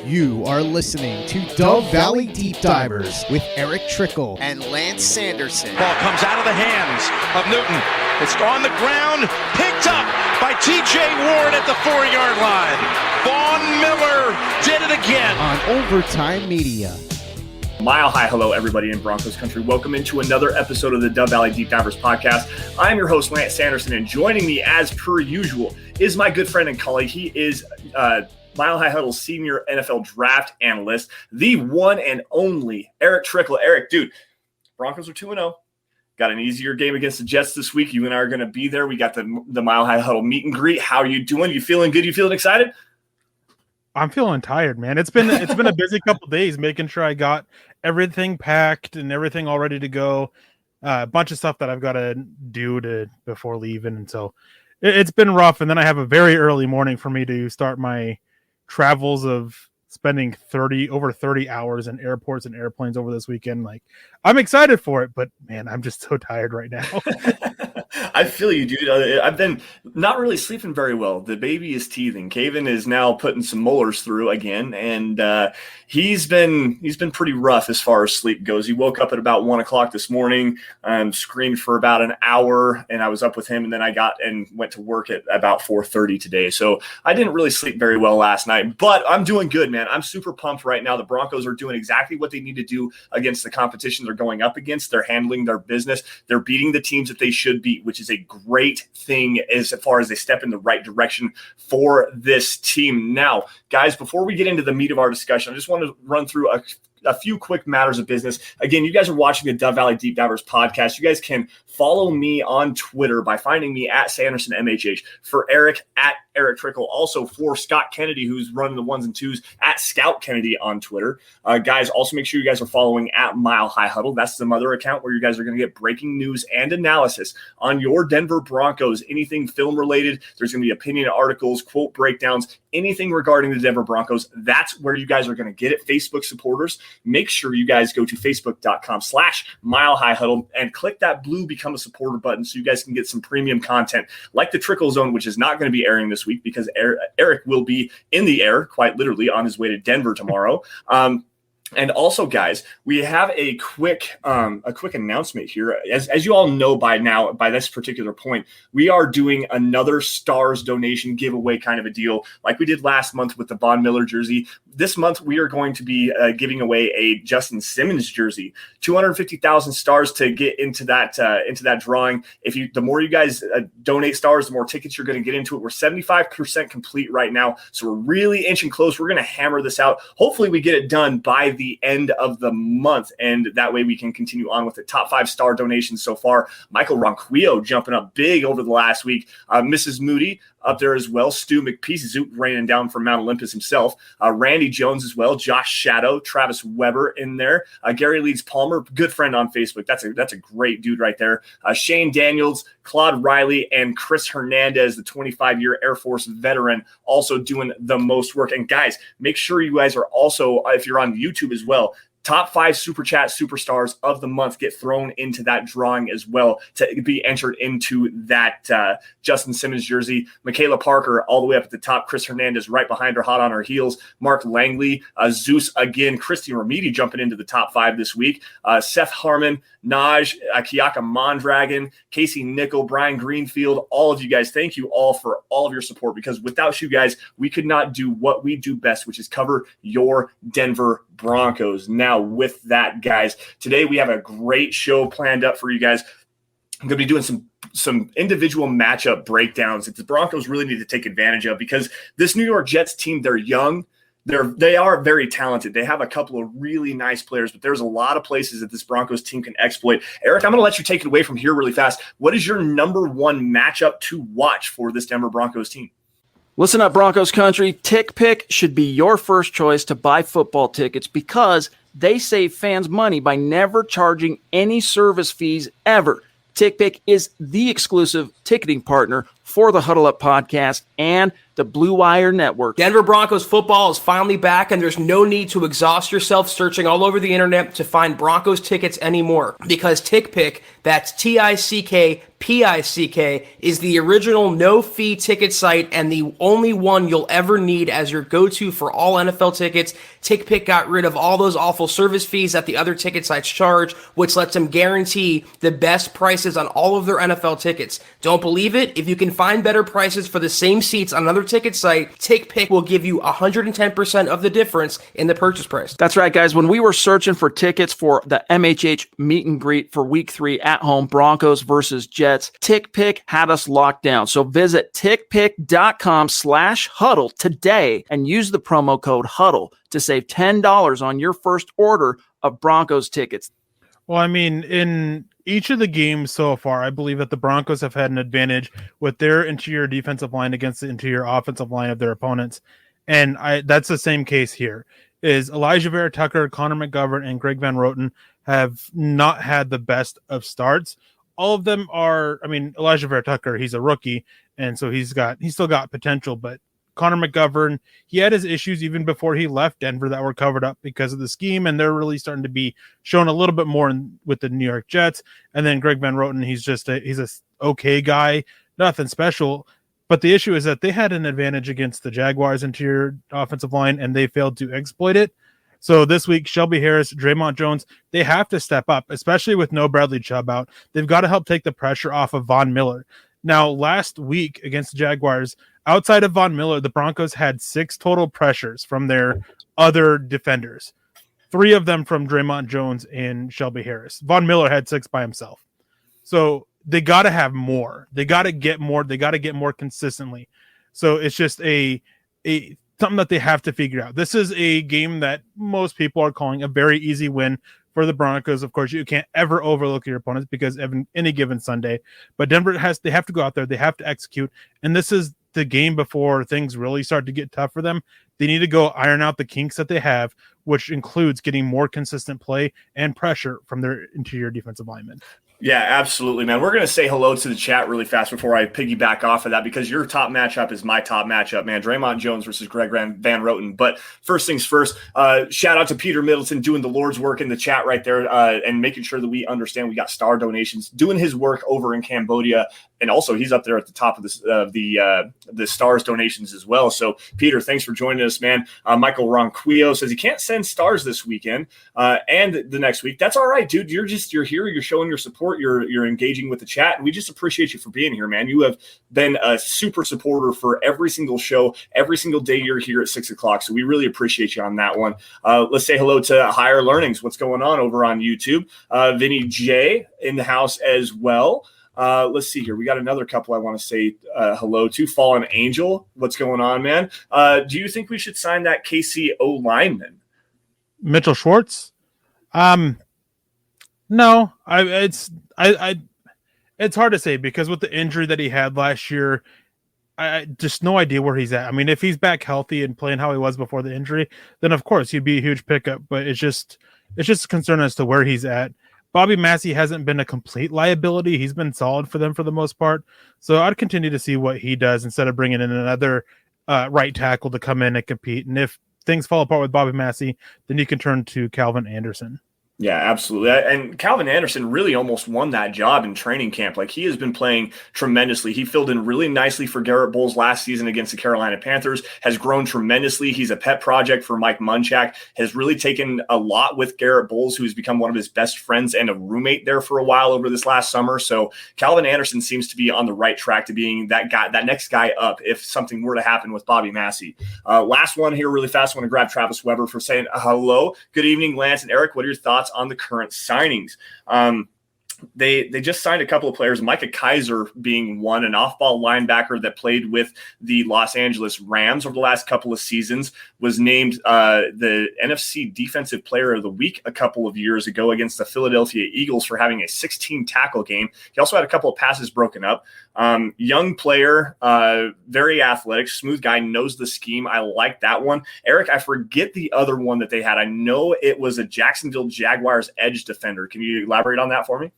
You are listening to Dove Valley Deep Divers with Erick Trickel and Lance Sanderson. Ball comes out of the hands of Newton. It's on the ground, picked up by T.J. Ward at the 4-yard line. Vaughn Miller did it again. On Overtime Media. Mile high hello, everybody in Broncos country. Welcome into another episode of the Dove Valley Deep Divers podcast. I'm your host, Lance Sanderson, and joining me as per usual is my good friend and colleague. He is Mile High Huddle's senior NFL draft analyst, the one and only Erick Trickel. Erick, dude, Broncos are 2-0. Got an easier game against the Jets this week. You and I are going to be there. We got the Mile High Huddle meet and greet. How are you doing? You feeling good? You feeling excited? I'm feeling tired, man. It's been a busy couple days making sure I got everything packed and everything all ready to go. A bunch of stuff that I've got to do before leaving, and so it's been rough. And then I have a very early morning for me to start my travels of spending over 30 hours in airports and airplanes over this weekend. Like, I'm excited for it, but man, I'm just so tired right now. I feel you, dude. I've been not really sleeping very well. The baby is teething. Caven is now putting some molars through again, and he's been pretty rough as far as sleep goes. He woke up at about 1 o'clock this morning, screamed for about an hour, and I was up with him, and then I got and went to work at about 4:30 today. So I didn't really sleep very well last night, but I'm doing good, man. I'm super pumped right now. The Broncos are doing exactly what they need to do against the competition they're going up against. They're handling their business. They're beating the teams that they should beat, which is a great thing as far as they step in the right direction for this team. Now, guys, before we get into the meat of our discussion, I just want to run through a few quick matters of business. Again, you guys are watching the Dove Valley Deep Divers podcast. You guys can follow me on Twitter by finding me at Sanderson MHH, for Erick at Erick Trickel, also for Scott Kennedy, who's running the ones and twos, at Scout Kennedy on Twitter. Guys, also make sure you guys are following at Mile High Huddle. That's the mother account where you guys are going to get breaking news and analysis on your Denver Broncos, anything film related. There's going to be opinion articles, quote breakdowns, anything regarding the Denver Broncos. That's where you guys are going to get it. Facebook supporters, make sure you guys go to facebook.com/Mile High Huddle and click that blue Become a Supporter button so you guys can get some premium content like the Trickle Zone, which is not going to be airing this week because Erick will be in the air, quite literally, on his way to Denver tomorrow. And also, guys, we have a quick announcement here. As you all know by now, by this particular point, we are doing another Stars donation giveaway kind of a deal like we did last month with the Von Miller jersey. This month, we are going to be giving away a Justin Simmons jersey, 250,000 stars to get into that drawing. The more you guys donate stars, the more tickets you're going to get into it. We're 75% complete right now, so we're really inching close. We're going to hammer this out. Hopefully, we get it done by the end of the month, and that way we can continue on with the top 5-star donations so far. Michael Ronquillo jumping up big over the last week. Mrs. Moody up there as well. Stu McPeace raining down from Mount Olympus himself. Randy Jones as well. Josh Shadow, Travis Weber in there. Gary Leeds Palmer, good friend on Facebook. That's a great dude right there. Shane Daniels, Claude Riley, and Chris Hernandez, the 25-year Air Force veteran, also doing the most work. And guys, make sure you guys are also, if you're on YouTube as well, top 5 Super Chat Superstars of the month get thrown into that drawing as well to be entered into that Justin Simmons jersey. Michaela Parker all the way up at the top. Chris Hernandez right behind her, hot on her heels. Mark Langley, Zeus again. Christy Remedi jumping into the top 5 this week. Seth Harmon, Naj, Kiaka Mondragon, Casey Nickel, Brian Greenfield, all of you guys, thank you all for all of your support, because without you guys, we could not do what we do best, which is cover your Denver Broncos. Now, with that, guys, today we have a great show planned up for you guys. I'm going to be doing some individual matchup breakdowns that the Broncos really need to take advantage of, because this New York Jets team, they're young. They are very talented. They have a couple of really nice players, but there's a lot of places that this Broncos team can exploit. Erick, I'm going to let you take it away from here really fast. What is your number one matchup to watch for this Denver Broncos team? Listen up, Broncos country. TickPick should be your first choice to buy football tickets because they save fans money by never charging any service fees ever. TickPick is the exclusive ticketing partner for the Huddle Up podcast and the Blue Wire Network. Denver Broncos football is finally back, and there's no need to exhaust yourself searching all over the internet to find Broncos tickets anymore, because TickPick, that's TickPick, is the original no-fee ticket site and the only one you'll ever need as your go-to for all NFL tickets. TickPick got rid of all those awful service fees that the other ticket sites charge, which lets them guarantee the best prices on all of their NFL tickets. Don't believe it? If you can find better prices for the same seats on another ticket site, TickPick will give you 110% of the difference in the purchase price. That's right, guys. When we were searching for tickets for the MHH meet and greet for week 3 at home, Broncos versus Jets, TickPick had us locked down. So visit tickpick.com/huddle today and use the promo code HUDDLE to save $10 on your first order of Broncos tickets. Well, I mean, in each of the games so far, I believe that the Broncos have had an advantage with their interior defensive line against the interior offensive line of their opponents. And that's the same case here. Is Elijah Vera-Tucker, Connor McGovern, and Greg Van Roten have not had the best of starts. All of them are, I mean, Elijah Vera-Tucker, he's a rookie, and so he's still got potential, but Connor McGovern, he had his issues even before he left Denver that were covered up because of the scheme, and they're really starting to be shown a little bit more with the New York Jets. And then Greg Van Roten, he's a okay guy, nothing special. But the issue is that they had an advantage against the Jaguars' interior offensive line, and they failed to exploit it. So this week, Shelby Harris, Draymond Jones, they have to step up, especially with no Bradley Chubb out. They've got to help take the pressure off of Von Miller. Now, last week against the Jaguars, outside of Von Miller, the Broncos had 6 total pressures from their other defenders. 3 of them from Draymond Jones and Shelby Harris. Von Miller had 6 by himself. So they got to have more. They got to get more. They got to get more consistently. So it's just a something that they have to figure out. This is a game that most people are calling a very easy win for the Broncos. Of course, you can't ever overlook your opponents because of any given Sunday. But Denver they have to go out there. They have to execute. And this is the game before things really start to get tough for them. They need to go iron out the kinks that they have, which includes getting more consistent play and pressure from their interior defensive linemen. Yeah, absolutely, man. We're going to say hello to the chat really fast before I piggyback off of that, because your top matchup is my top matchup, man. Draymond Jones versus Greg Van Roten. But first things first, shout out to Peter Middleton doing the Lord's work in the chat right there, and making sure that we understand we got star donations, doing his work over in Cambodia. And also he's up there at the top of the stars donations as well. So Peter, thanks for joining us, man. Michael Ronquillo says he can't send stars this weekend and the next week. That's all right, dude. You're here. You're showing your support. You're engaging with the chat, and we just appreciate you for being here, man. You have been a super supporter for every single show, every single day you're here at 6:00. So we really appreciate you on that one. Let's say hello to Higher Learnings. What's going on over on YouTube? Vinny J in the house as well. Let's see here. We got another couple I want to say hello to. Fallen Angel. What's going on, man? Do you think we should sign that KCO lineman? Mitchell Schwartz? No, it's hard to say because with the injury that he had last year, I just no idea where he's at. I mean, if he's back healthy and playing how he was before the injury, then of course he'd be a huge pickup. But it's just a concern as to where he's at. Bobby Massey hasn't been a complete liability. He's been solid for them for the most part. So I'd continue to see what he does instead of bringing in another right tackle to come in and compete. And if things fall apart with Bobby Massey, then you can turn to Calvin Anderson. Yeah, absolutely. And Calvin Anderson really almost won that job in training camp. Like, he has been playing tremendously. He filled in really nicely for Garrett Bowles last season against the Carolina Panthers, has grown tremendously. He's a pet project for Mike Munchak, has really taken a lot with Garrett Bowles, who's become one of his best friends and a roommate there for a while over this last summer. So Calvin Anderson seems to be on the right track to being that guy, that next guy up if something were to happen with Bobby Massey. Last one here really fast. I want to grab Travis Weber for saying hello. Good evening, Lance and Eric. What are your thoughts on the current signings? They just signed a couple of players, Micah Kaiser being one, an off-ball linebacker that played with the Los Angeles Rams over the last couple of seasons, was named the NFC Defensive Player of the Week a couple of years ago against the Philadelphia Eagles for having a 16-tackle game. He also had a couple of passes broken up. Young player, very athletic, smooth guy, knows the scheme. I like that one. Eric, I forget the other one that they had. I know it was a Jacksonville Jaguars edge defender. Can you elaborate on that for me?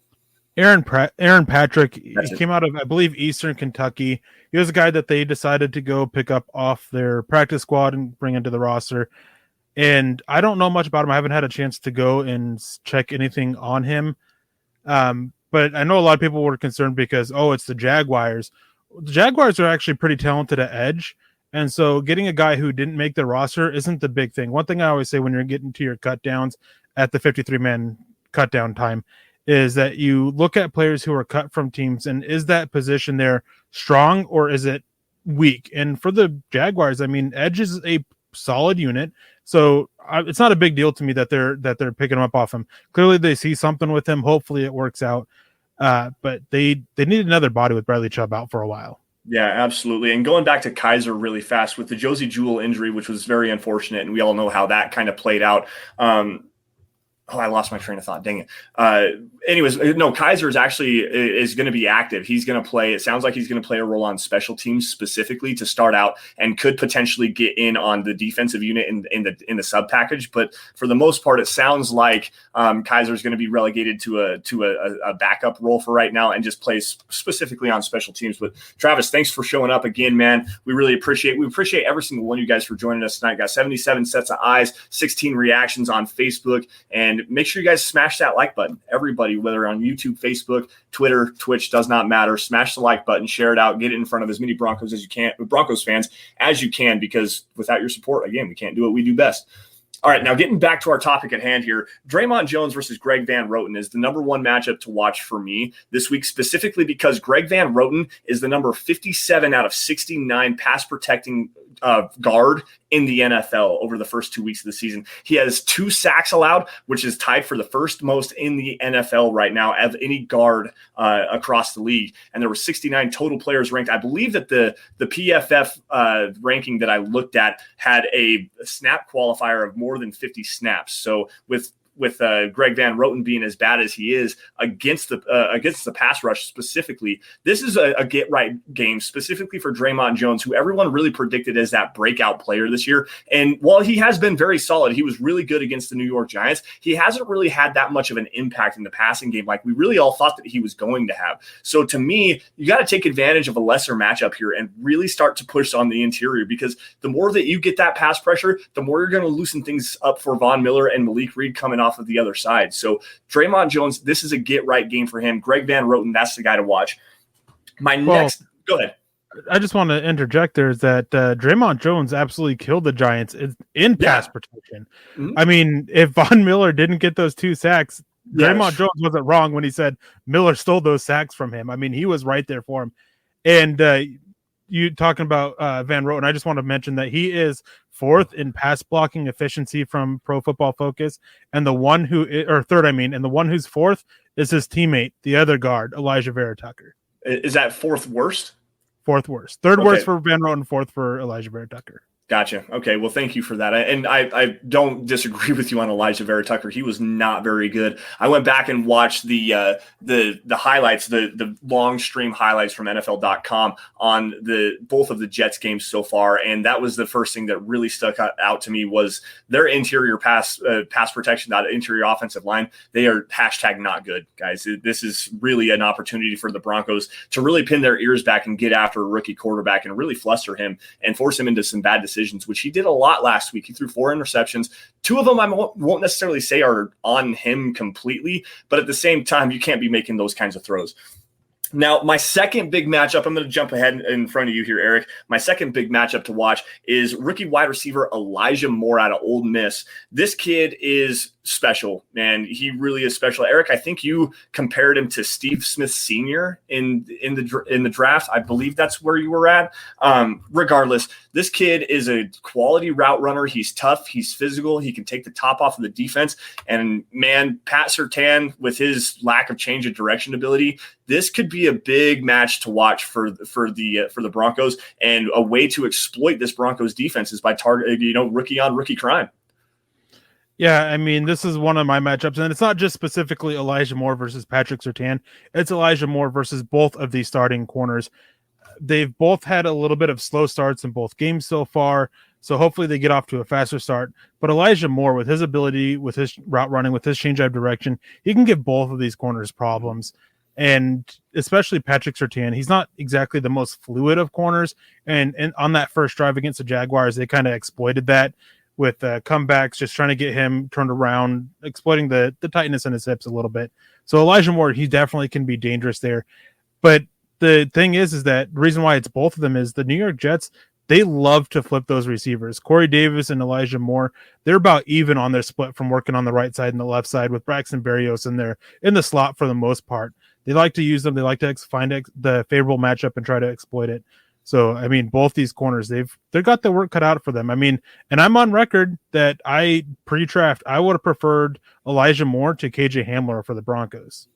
Aaron Patrick, he That's it. came out of, I believe, Eastern Kentucky. He was a guy that they decided to go pick up off their practice squad and bring into the roster. And I don't know much about him. I haven't had a chance to go and check anything on him. But I know a lot of people were concerned because, it's the Jaguars. The Jaguars are actually pretty talented at edge. And so getting a guy who didn't make the roster isn't the big thing. One thing I always say when you're getting to your cut downs at the 53-man cut down time is that you look at players who are cut from teams, and is that position there strong or is it weak? And for the Jaguars, I mean, edge is a solid unit. So it's not a big deal to me that they're picking him up off him. Clearly they see something with him. Hopefully it works out. But they need another body with Bradley Chubb out for a while. Yeah, absolutely. And going back to Kaiser really fast with the Josie Jewell injury, which was very unfortunate, and we all know how that kind of played out. I lost my train of thought. Dang it. Anyways, no, Kaiser is going to be active. He's going to play. It sounds like he's going to play a role on special teams specifically to start out, and could potentially get in on the defensive unit in the sub package. But for the most part, it sounds like Kaiser is going to be relegated to a backup role for right now and just plays specifically on special teams. But Travis, thanks for showing up again, man. We really appreciate every single one of you guys for joining us tonight. Got 77 sets of eyes, 16 reactions on Facebook, and make sure you guys smash that like button. Everybody, whether on YouTube, Facebook, Twitter, Twitch, does not matter. Smash the like button, share it out, get it in front of as many Broncos fans as you can, because without your support, again, we can't do what we do best. All right, now getting back to our topic at hand here, Draymond Jones versus Greg Van Roten is the number one matchup to watch for me this week, specifically because Greg Van Roten is the number 57 out of 69 pass protecting guard in the NFL over the first 2 weeks of the season. He has 2 sacks allowed, which is tied for the first most in the NFL right now of any guard across the league. And there were 69 total players ranked. I believe that the PFF ranking that I looked at had a snap qualifier of more than 50 snaps. So with Greg Van Roten being as bad as he is against the pass rush specifically, this is a get right game specifically for Draymond Jones, who everyone really predicted as that breakout player this year. And while he has been very solid, he was really good against the New York Giants, he hasn't really had that much of an impact in the passing game like we really all thought that he was going to have. So to me, you got to take advantage of a lesser matchup here and really start to push on the interior, because the more that you get that pass pressure, the more you're going to loosen things up for Von Miller and Malik Reed coming off of the other side. So Draymond Jones, this is a get right game for him. Greg Van Roten, that's the guy to watch. Go ahead. I just want to interject there is that Draymond Jones absolutely killed the Giants in pass protection. Mm-hmm. I mean, if Von Miller didn't get those 2 sacks, Draymond Jones wasn't wrong when he said Miller stole those sacks from him. I mean, he was right there for him. And you talking about Van Roten, I just want to mention that he is 4th in pass blocking efficiency from Pro Football Focus, and the one who's 4th is his teammate, the other guard, Elijah Vera Tucker. Is that 4th worst? 4th worst. 3rd worst for Van Roten, 4th for Elijah Vera Tucker. Gotcha. Okay. Well, thank you for that. And I don't disagree with you on Elijah Vera Tucker. He was not very good. I went back and watched the highlights, the long stream highlights from NFL.com on both of the Jets games so far. And that was the first thing that really stuck out to me was their interior pass protection, that interior offensive line. They are #not good, guys. This is really an opportunity for the Broncos to really pin their ears back and get after a rookie quarterback and really fluster him and force him into some bad decisions, which he did a lot last week. He threw 4 interceptions. 2 of them I won't necessarily say are on him completely, but at the same time, you can't be making those kinds of throws. Now, my second big matchup, I'm going to jump ahead in front of you here, Eric. My second big matchup to watch is rookie wide receiver Elijah Moore out of Ole Miss. This kid is special, man. He really is special. Eric, I think you compared him to Steve Smith Sr. in the draft. I believe that's where you were at. Regardless, this kid is a quality route runner. He's tough. He's physical. He can take the top off of the defense. And man, Pat Surtain, with his lack of change of direction ability, this could be a big match to watch for the Broncos, and a way to exploit this Broncos defense is by targeting, rookie on rookie crime. Yeah, I mean, this is one of my matchups, and it's not just specifically Elijah Moore versus Patrick Surtain. It's Elijah Moore versus both of these starting corners. They've both had a little bit of slow starts in both games so far, so hopefully they get off to a faster start. But Elijah Moore, with his ability, with his route running, with his change of direction, he can give both of these corners problems. And especially Patrick Surtain, he's not exactly the most fluid of corners. And on that first drive against the Jaguars, they kind of exploited that with comebacks, just trying to get him turned around, exploiting the tightness in his hips a little bit. So Elijah Moore, he definitely can be dangerous there. But the thing is that the reason why it's both of them is the New York Jets, they love to flip those receivers. Corey Davis and Elijah Moore, they're about even on their split from working on the right side and the left side, with Braxton Berrios in the slot for the most part. They like to use them. They like to find the favorable matchup and try to exploit it. So, I mean, both these corners, they've got the work cut out for them. I mean, and I'm on record that pre-draft, I would have preferred Elijah Moore to KJ Hamler for the Broncos.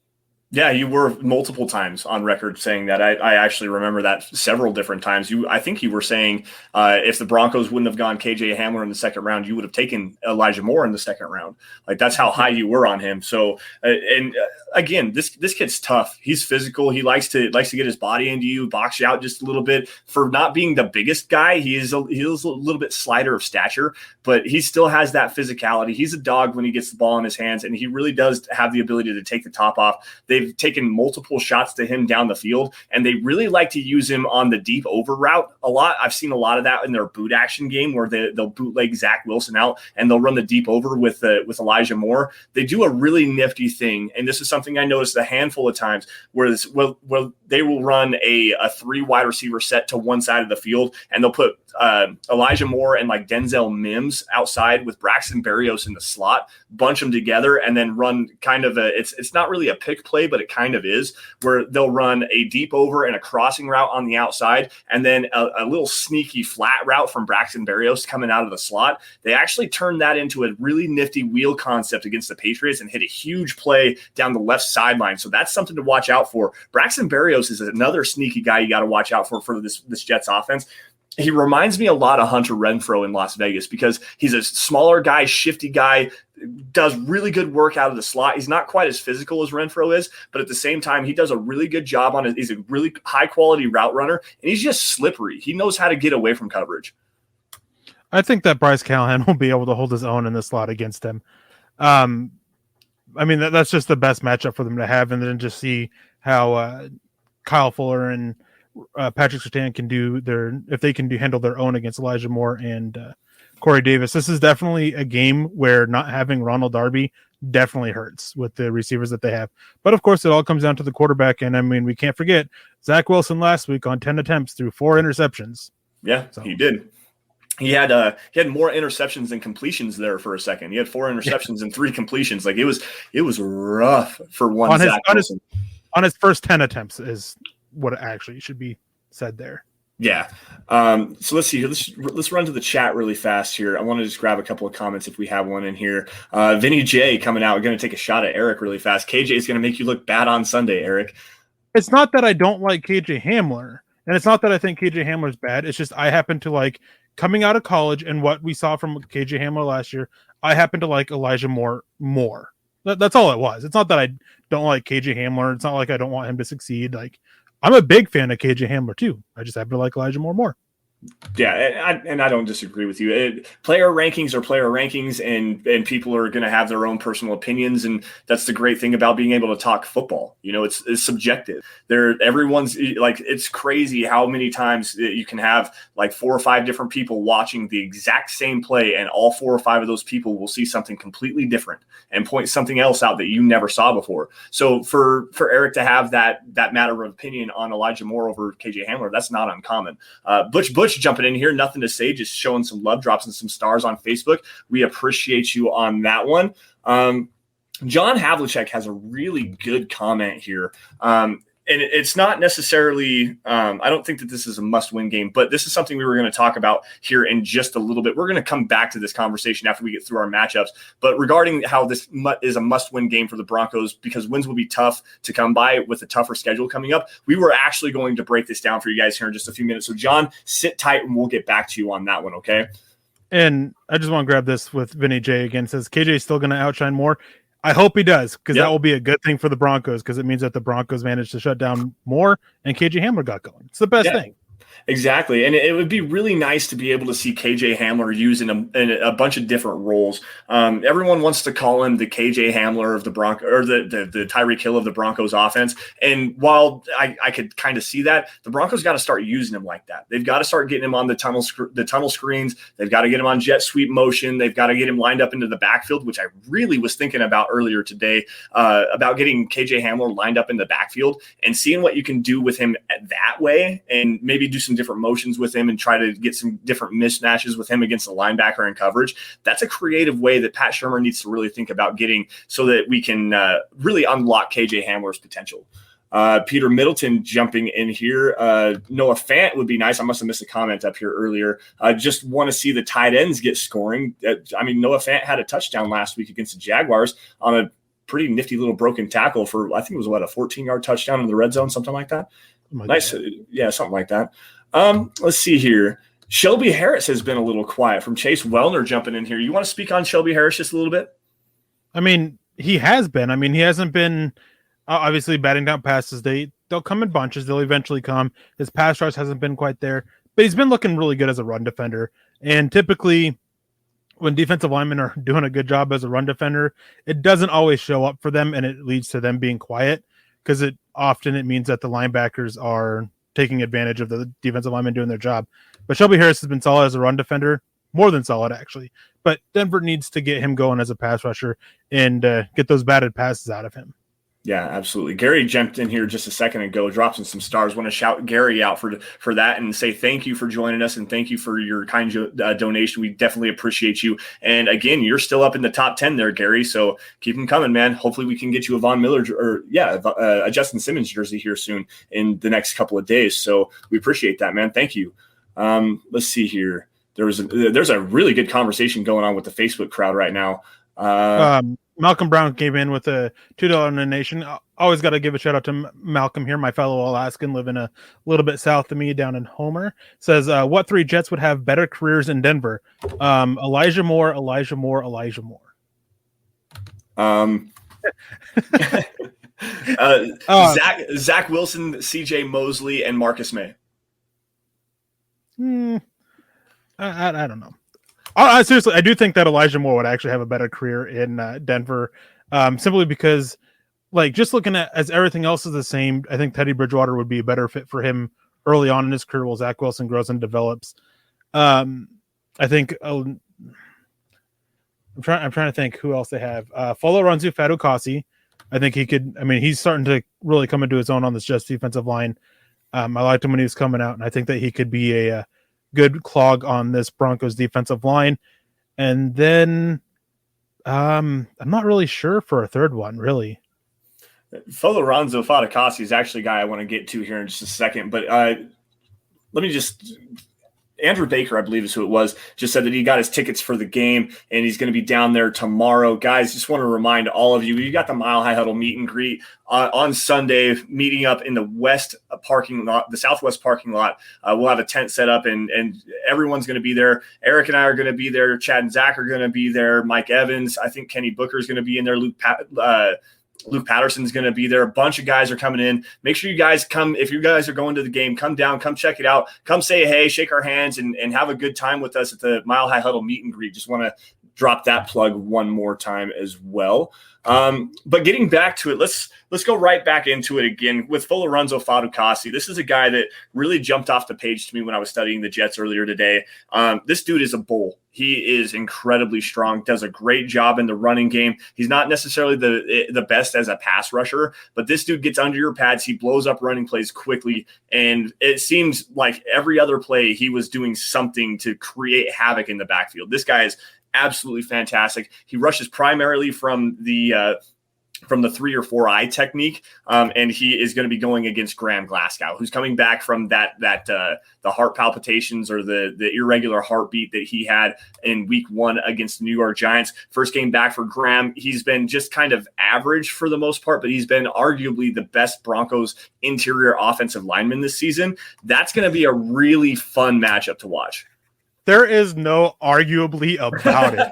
Yeah, you were multiple times on record saying that. I actually remember that several different times. I think you were saying if the Broncos wouldn't have gone KJ Hamler in the second round, you would have taken Elijah Moore in the second round. Like, that's how high you were on him. So, again, this kid's tough. He's physical. He likes to get his body into you, box you out just a little bit. For not being the biggest guy, he is a little bit slighter of stature, but he still has that physicality. He's a dog when he gets the ball in his hands, and he really does have the ability to take the top off. They've taken multiple shots to him down the field, and they really like to use him on the deep over route a lot. I've seen a lot of that in their boot action game where they'll bootleg Zach Wilson out and they'll run the deep over with Elijah Moore. They do a really nifty thing, and this is something I noticed a handful of times where they will run a 3 wide receiver set to one side of the field, and they'll put Elijah Moore and like Denzel Mims outside with Braxton Berrios in the slot, bunch them together, and then run kind of it's not really a pick play, but it kind of is, where they'll run a deep over and a crossing route on the outside, and then a little sneaky flat route from Braxton Berrios coming out of the slot. They actually turned that into a really nifty wheel concept against the Patriots and hit a huge play down the left sideline. So that's something to watch out for. Braxton Berrios is another sneaky guy you got to watch out for this Jets offense. He reminds me a lot of Hunter Renfrow in Las Vegas because he's a smaller guy, shifty guy, does really good work out of the slot. He's not quite as physical as Renfrow is, but at the same time, he does a really good job on it. He's a really high-quality route runner, and he's just slippery. He knows how to get away from coverage. I think that Bryce Callahan will be able to hold his own in the slot against him. I mean, that's just the best matchup for them to have, and then just see how Kyle Fuller and Patrick Surtain can handle their own against Elijah Moore and Corey Davis. This is definitely a game where not having Ronald Darby definitely hurts with the receivers that they have. But of course, it all comes down to the quarterback. And I mean, we can't forget Zach Wilson last week on 10 attempts threw 4 interceptions. Yeah, so he did. He had more interceptions than completions there for a second. He had 4 interceptions and 3 completions. Like, it was rough for one. On his first 10 attempts is what actually should be said there. Yeah. So let's see here. Let's run to the chat really fast here. I want to just grab a couple of comments if we have one in here. Vinny J coming out. We're going to take a shot at Eric really fast. KJ is going to make you look bad on Sunday, Eric. It's not that I don't like KJ Hamler, and it's not that I think KJ Hamler is bad. It's just I happen to like coming out of college and what we saw from KJ Hamler last year. I happen to like Elijah Moore more. That's all it was. It's not that I don't like KJ Hamler. It's not like I don't want him to succeed. Like, I'm a big fan of KJ Hamler too. I just happen to like Elijah Moore more. Yeah, and I don't disagree with you. Player rankings are player rankings, and people are going to have their own personal opinions, and that's the great thing about being able to talk football. You know, it's subjective. Everyone's like, it's crazy how many times you can have like 4 or 5 different people watching the exact same play, and all 4 or 5 of those people will see something completely different and point something else out that you never saw before. So for Eric to have that matter of opinion on Elijah Moore over KJ Hamler, that's not uncommon. Butch jumping in here, nothing to say, just showing some love, drops and some stars on Facebook. We appreciate you on that one. John Havlicek has a really good comment here. And it's not necessarily, I don't think that this is a must-win game, but this is something we were going to talk about here in just a little bit. We're going to come back to this conversation after we get through our matchups. But regarding how this is a must-win game for the Broncos, because wins will be tough to come by with a tougher schedule coming up, we were actually going to break this down for you guys here in just a few minutes. So, John, sit tight, and we'll get back to you on that one, okay? And I just want to grab this with Vinny J again. Says KJ is still going to outshine Moore. I hope he does, because that will be a good thing for the Broncos, because it means that the Broncos managed to shut down Moore and KJ Hamler got going. It's the best thing. Exactly. And it would be really nice to be able to see KJ Hamler used in a bunch of different roles. Everyone wants to call him the KJ Hamler of the Broncos, or the Tyreek Hill of the Broncos offense. And while I could kind of see that, the Broncos got to start using him like that. They've got to start getting him on the tunnel screens. They've got to get him on jet sweep motion. They've got to get him lined up into the backfield, which I really was thinking about earlier today, about getting KJ Hamler lined up in the backfield and seeing what you can do with him that way, and maybe do some different motions with him and try to get some different mismatches with him against the linebacker in coverage. That's a creative way that Pat Shurmur needs to really think about getting, so that we can really unlock KJ Hamler's potential. Peter Middleton jumping in here. Noah Fant would be nice. I must have missed a comment up here earlier. Just want to see the tight ends get scoring. Noah Fant had a touchdown last week against the Jaguars on a pretty nifty little broken tackle for, I think it was a 14-yard touchdown in the red zone, something like that. Nice. Yeah, something like that. Let's see here. Shelby Harris has been a little quiet. From Chase Wellner jumping in here. You want to speak on Shelby Harris just a little bit? He has been. He hasn't been obviously batting down passes. They'll come in bunches. They'll eventually come. His pass rush hasn't been quite there, but he's been looking really good as a run defender. And typically when defensive linemen are doing a good job as a run defender, it doesn't always show up for them, and it leads to them being quiet, because it means that the linebackers are taking advantage of the defensive linemen doing their job. But Shelby Harris has been solid as a run defender, more than solid actually. But Denver needs to get him going as a pass rusher and get those batted passes out of him. Yeah, absolutely. Gary jumped in here just a second ago, dropping some stars. Want to shout Gary out for that and say thank you for joining us, and thank you for your kind donation. We definitely appreciate you. And again, you're still up in the top 10 there, Gary. So keep them coming, man. Hopefully we can get you a Von Miller a Justin Simmons jersey here soon in the next couple of days. So we appreciate that, man. Thank you. Let's see here. There's a really good conversation going on with the Facebook crowd right now. Malcolm Brown came in with a $2 donation. Always got to give a shout out to Malcolm here, my fellow Alaskan, living a little bit south of me down in Homer. Says, what 3 Jets would have better careers in Denver? Elijah Moore. Zach Wilson, CJ Mosley, and Marcus May. I don't know. I seriously, I do think that Elijah Moore would actually have a better career in Denver, simply because, just looking at as everything else is the same, I think Teddy Bridgewater would be a better fit for him early on in his career while Zach Wilson grows and develops. I think I'm trying to think who else they have. Voloranzo Fatou. I think he could. He's starting to really come into his own on this Jets defensive line. I liked him when he was coming out, and I think that he could be a good clog on this Broncos defensive line. And then I'm not really sure for a third one, really. Voloranzo Fatou is actually a guy I want to get to here in just a second, but let me just Andrew Baker, I believe is who it was, just said that he got his tickets for the game and he's going to be down there tomorrow. Guys, just want to remind all of you, you got the Mile High Huddle meet and greet on Sunday, meeting up in the west parking lot, the southwest parking lot. We'll have a tent set up and everyone's going to be there. Eric and I are going to be there. Chad and Zach are going to be there. Mike Evans, I think Kenny Booker is going to be in there. Luke Patterson's going to be there. A bunch of guys are coming in. Make sure you guys come. If you guys are going to the game, come down, come check it out. Come say hey, shake our hands, and have a good time with us at the Mile High Huddle meet and greet. Just want to drop that plug one more time as well. But getting back to it, let's go right back into it again with Voloranzo Fatou. This is a guy that really jumped off the page to me when I was studying the Jets earlier today. This dude is a bull. He is incredibly strong, does a great job in the running game. He's not necessarily the best as a pass rusher, but this dude gets under your pads. He blows up running plays quickly, and it seems like every other play he was doing something to create havoc in the backfield. This guy is absolutely fantastic. He rushes primarily from the 3 or 4 eye technique, and he is going to be going against Graham Glasgow, who's coming back from the heart palpitations or the irregular heartbeat that he had in week 1 against the New York Giants. First game back for Graham. He's been just kind of average for the most part, but he's been arguably the best Broncos interior offensive lineman this season. That's going to be a really fun matchup to watch. There is no arguably about it.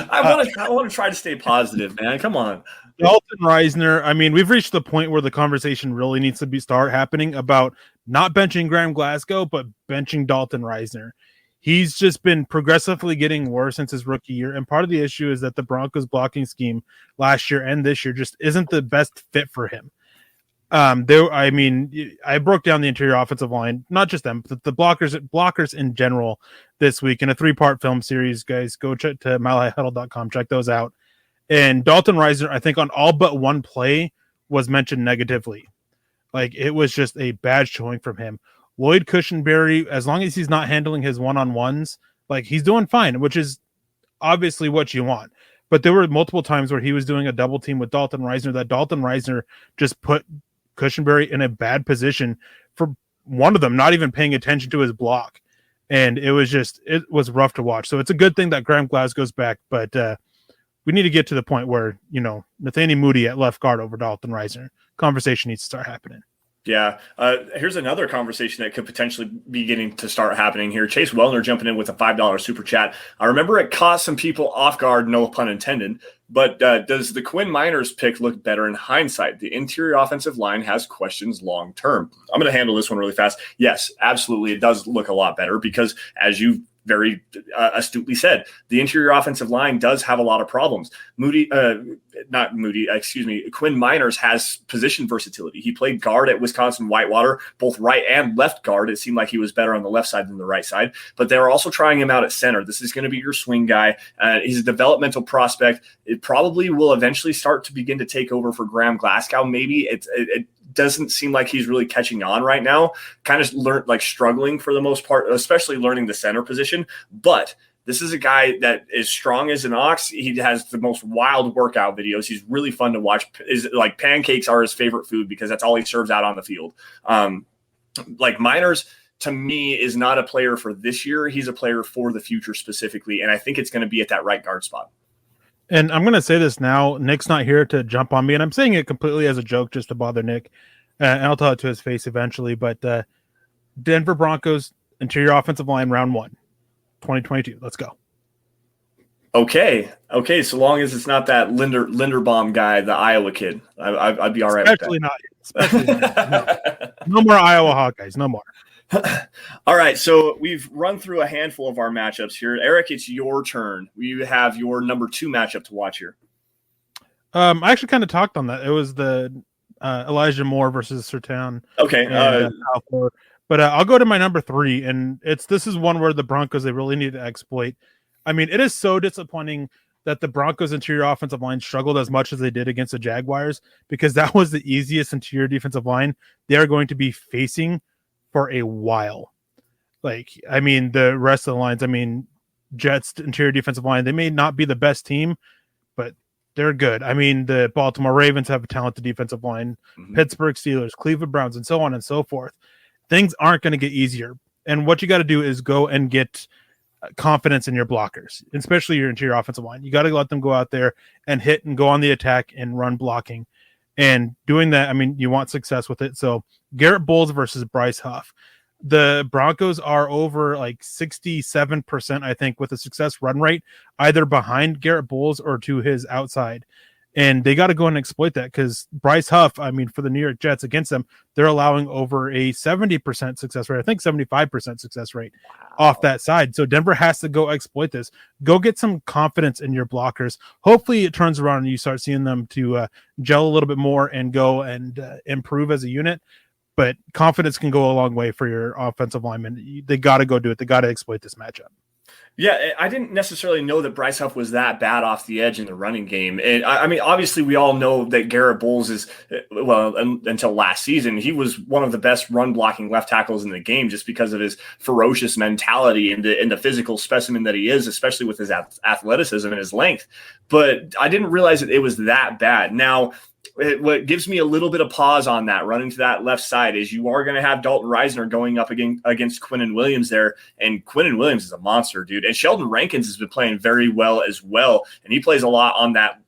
I want to try to stay positive, man. Come on. Dalton Reisner, I mean, we've reached the point where the conversation really needs to start happening about not benching Graham Glasgow, but benching Dalton Reisner. He's just been progressively getting worse since his rookie year. And part of the issue is that the Broncos blocking scheme last year and this year just isn't the best fit for him. I broke down the interior offensive line, not just them, but the blockers in general this week in a 3-part film series. Guys, go check to milehighhuddle.com, check those out. And Dalton Reisner, I think on all but one play was mentioned negatively. Like, it was just a bad showing from him. Lloyd Cushenberry, as long as he's not handling his one-on-ones, like, he's doing fine, which is obviously what you want. But there were multiple times where he was doing a double team with Dalton Reisner that Dalton Reisner just put Cushenberry in a bad position for one of them not even paying attention to his block. And it was rough to watch. So it's a good thing that Graham Glasgow's back, but we need to get to the point where, Nathaniel Moody at left guard over Dalton Reisner. Conversation needs to start happening. Yeah. Here's another conversation that could potentially be getting to start happening here. Chase Wellner jumping in with a $5 super chat. I remember it caught some people off guard, no pun intended, but does the Quinn Miners pick look better in hindsight? The interior offensive line has questions long term. I'm going to handle this one really fast. Yes, absolutely. It does look a lot better because, as you very astutely said, the interior offensive line does have a lot of problems. Quinn Miners has position versatility. He played guard at Wisconsin Whitewater, both right and left guard. It seemed like he was better on the left side than the right side, but they're also trying him out at center. This is going to be your swing guy. He's a developmental prospect. It probably will eventually start to begin to take over for Graham Glasgow. Maybe it doesn't seem like he's really catching on right now, kind of struggling for the most part, especially learning the center position. But this is a guy that is strong as an ox. He has the most wild workout videos. He's really fun to watch. Pancakes are his favorite food because that's all he serves out on the field. Miners, to me, is not a player for this year. He's a player for the future specifically. And I think it's going to be at that right guard spot. And I'm going to say this now. Nick's not here to jump on me, and I'm saying it completely as a joke just to bother Nick. And I'll tell it to his face eventually. But Denver Broncos interior offensive line round 1, 2022. Let's go. Okay. So long as it's not that Linderbaum guy, the Iowa kid, I'd be all right. Especially not. No more Iowa Hawkeyes. No more. All right, so we've run through a handful of our matchups here. Eric, it's your turn. You have your number 2 matchup to watch here. I actually kind of talked on that. It was the Elijah Moore versus Zortan. Okay. But I'll go to my number 3, and this is one where the Broncos, they really need to exploit. I mean, it is so disappointing that the Broncos interior offensive line struggled as much as they did against the Jaguars, because that was the easiest interior defensive line they are going to be facing for a while. The rest of the lines, Jets interior defensive line, they may not be the best team, but they're good. The Baltimore Ravens have a talented defensive line, Pittsburgh Steelers, Cleveland Browns, and so on and so forth. Things aren't going to get easier. And what you got to do is go and get confidence in your blockers, especially your interior offensive line. You got to let them go out there and hit and go on the attack and run blocking. And doing that, you want success with it. So Garrett Bowles versus Bryce Huff. The Broncos are over 67%, I think, with a success run rate, either behind Garrett Bowles or to his outside. And they got to go and exploit that, because Bryce Huff, for the New York Jets against them, they're allowing over a 70% success rate. I think 75% success rate off that side. So Denver has to go exploit this. Go get some confidence in your blockers. Hopefully it turns around and you start seeing them to gel a little bit more and go and improve as a unit. But confidence can go a long way for your offensive linemen. They got to go do it. They got to exploit this matchup. Yeah, I didn't necessarily know that Bryce Huff was that bad off the edge in the running game. And obviously we all know that Garrett Bowles is, until last season, he was one of the best run blocking left tackles in the game just because of his ferocious mentality and the physical specimen that he is, especially with his athleticism and his length. But I didn't realize that it was that bad. Now, what gives me a little bit of pause on that running to that left side is you are going to have Dalton Reisner going up against Quinnen Williams there. And Quinnen Williams is a monster, dude. And Sheldon Rankins has been playing very well as well. And he plays a lot on that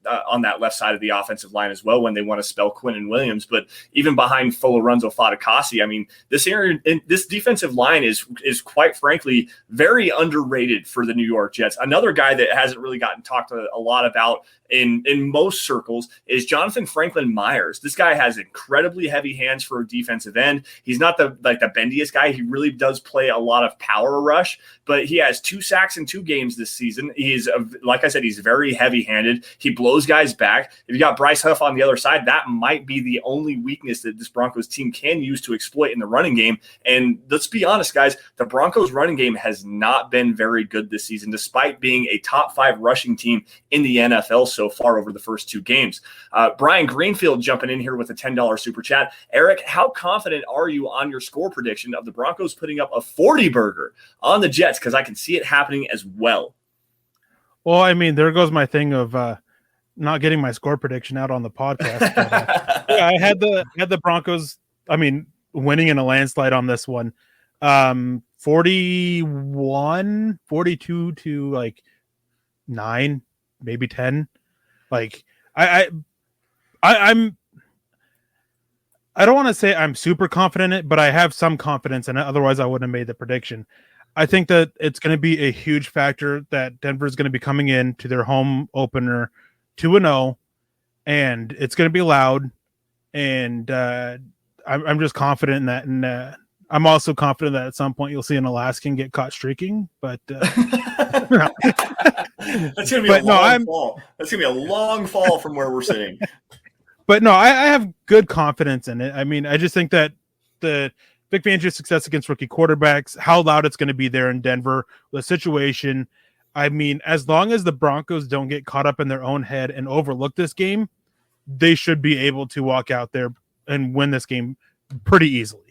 left side of the offensive line as well when they want to spell Quinnen Williams. But even behind Voloranzo Fatou, I mean, this defensive line is quite frankly very underrated for the New York Jets. Another guy that hasn't really gotten talked a lot about in most circles is Jonathan Franklin Myers. This guy has incredibly heavy hands for a defensive end. He's not the bendiest guy. He really does play a lot of power rush, but he has 2 sacks in 2 games this season. He's like I said, he's very heavy-handed. He blows guys back. If you got Bryce Huff on the other side, that might be the only weakness that this Broncos team can use to exploit in the running game. And let's be honest, guys, the Broncos running game has not been very good this season, despite being a top 5 rushing team in the NFL so far over the first 2 games. Brian Greenfield jumping in here with a $10 super chat. Eric, how confident are you on your score prediction of the Broncos putting up a 40-burger on the Jets? Because I can see it happening as well. Well, I mean, there goes my thing of not getting my score prediction out on the podcast. But, yeah, I had the Broncos, I mean, winning in a landslide on this one. 42 to like 9, maybe 10. Like I don't want to say I'm super confident in it, but I have some confidence in it. Otherwise, I wouldn't have made the prediction. I think that it's going to be a huge factor that Denver is going to be coming in to their home opener 2-0, and it's going to be loud. And I'm just confident in that, and I'm also confident that at some point you'll see an Alaskan get caught streaking. But that's going to be long fall. That's going to be a long fall from where we're sitting. But no, I have good confidence in it. I mean, I just think that the Vic Fangio's success against rookie quarterbacks, how loud it's going to be there in Denver, the situation. I mean, as long as the Broncos don't get caught up in their own head and overlook this game, they should be able to walk out there and win this game pretty easily.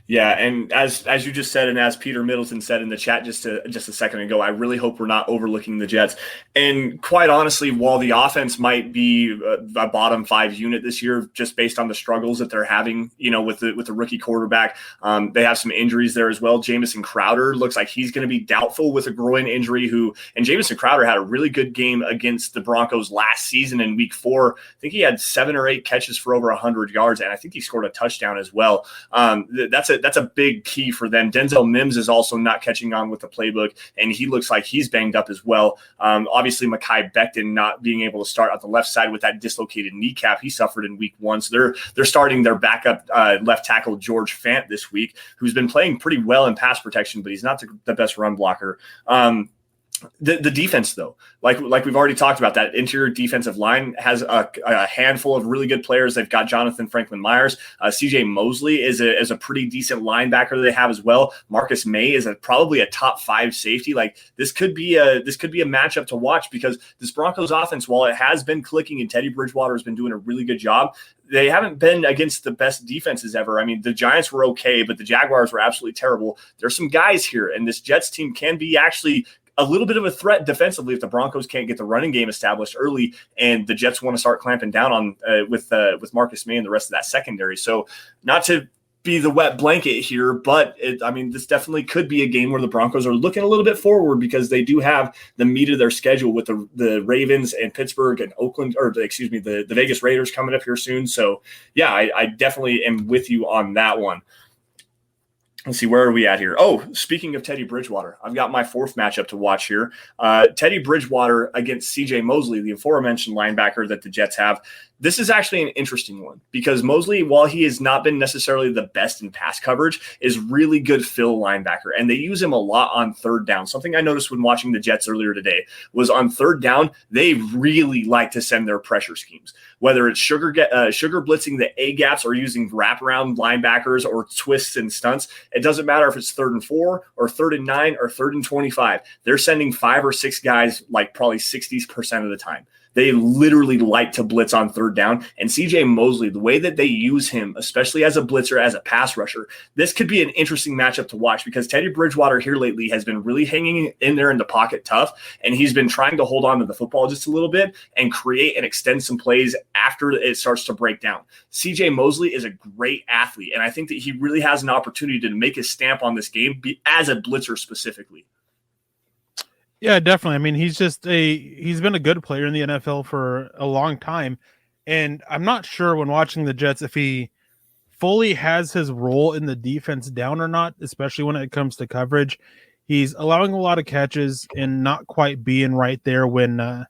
Yeah, and as you just said, and as Peter Middleton said in the chat just a second ago, I really hope we're not overlooking the Jets. And quite honestly, while the offense might be a bottom 5 unit this year, just based on the struggles that they're having, with the rookie quarterback, they have some injuries there as well. Jamison Crowder looks like he's going to be doubtful with a groin injury. And Jamison Crowder had a really good game against the Broncos last season in Week 4. I think he had 7 or 8 catches for over 100 yards, and I think he scored a touchdown as well. That's a big key for them. Denzel Mims is also not catching on with the playbook, and he looks like he's banged up as well. Obviously, Mekhi Becton not being able to start at the left side with that dislocated kneecap he suffered in Week 1. So they're starting their backup left tackle George Fant this week, who's been playing pretty well in pass protection, but he's not the best run blocker. The defense, though, like we've already talked about, that interior defensive line has a handful of really good players. They've got Jonathan Franklin Myers. CJ Mosley is a pretty decent linebacker they have as well. Marcus May is probably a top 5 safety. Like this could be a matchup to watch, because this Broncos offense, while it has been clicking and Teddy Bridgewater has been doing a really good job, they haven't been against the best defenses ever. I mean, the Giants were okay, but the Jaguars were absolutely terrible. There's some guys here, and this Jets team can be actually a little bit of a threat defensively if the Broncos can't get the running game established early, and the Jets want to start clamping down on with Marcus May and the rest of that secondary. So not to be the wet blanket here, but this definitely could be a game where the Broncos are looking a little bit forward, because they do have the meat of their schedule with the Ravens and Pittsburgh and Oakland, the Vegas Raiders coming up here soon. So yeah, I definitely am with you on that one. Let's see, where are we at here? Oh, speaking of Teddy Bridgewater, I've got my 4th matchup to watch here. Teddy Bridgewater against CJ Mosley, the aforementioned linebacker that the Jets have. This is actually an interesting one, because Mosley, while he has not been necessarily the best in pass coverage, is really good fill linebacker, and they use him a lot on 3rd down. Something I noticed when watching the Jets earlier today was on 3rd down, they really like to send their pressure schemes, whether it's sugar blitzing the A gaps or using wraparound linebackers or twists and stunts. It doesn't matter if it's 3rd and 4 or 3rd and 9 or 3rd and 25. They're sending 5 or 6 guys like probably 60% of the time. They literally like to blitz on 3rd third down. And CJ Mosley, the way that they use him, especially as a blitzer, as a pass rusher, this could be an interesting matchup to watch because Teddy Bridgewater here lately has been really hanging in there in the pocket tough, and he's been trying to hold on to the football just a little bit and create and extend some plays after it starts to break down. CJ Mosley is a great athlete, and I think that he really has an opportunity to make his stamp on this game as a blitzer specifically. Yeah, definitely. I mean, he's been a good player in the NFL for a long time. And I'm not sure when watching the Jets if he fully has his role in the defense down or not, especially when it comes to coverage. He's allowing a lot of catches and not quite being right there when the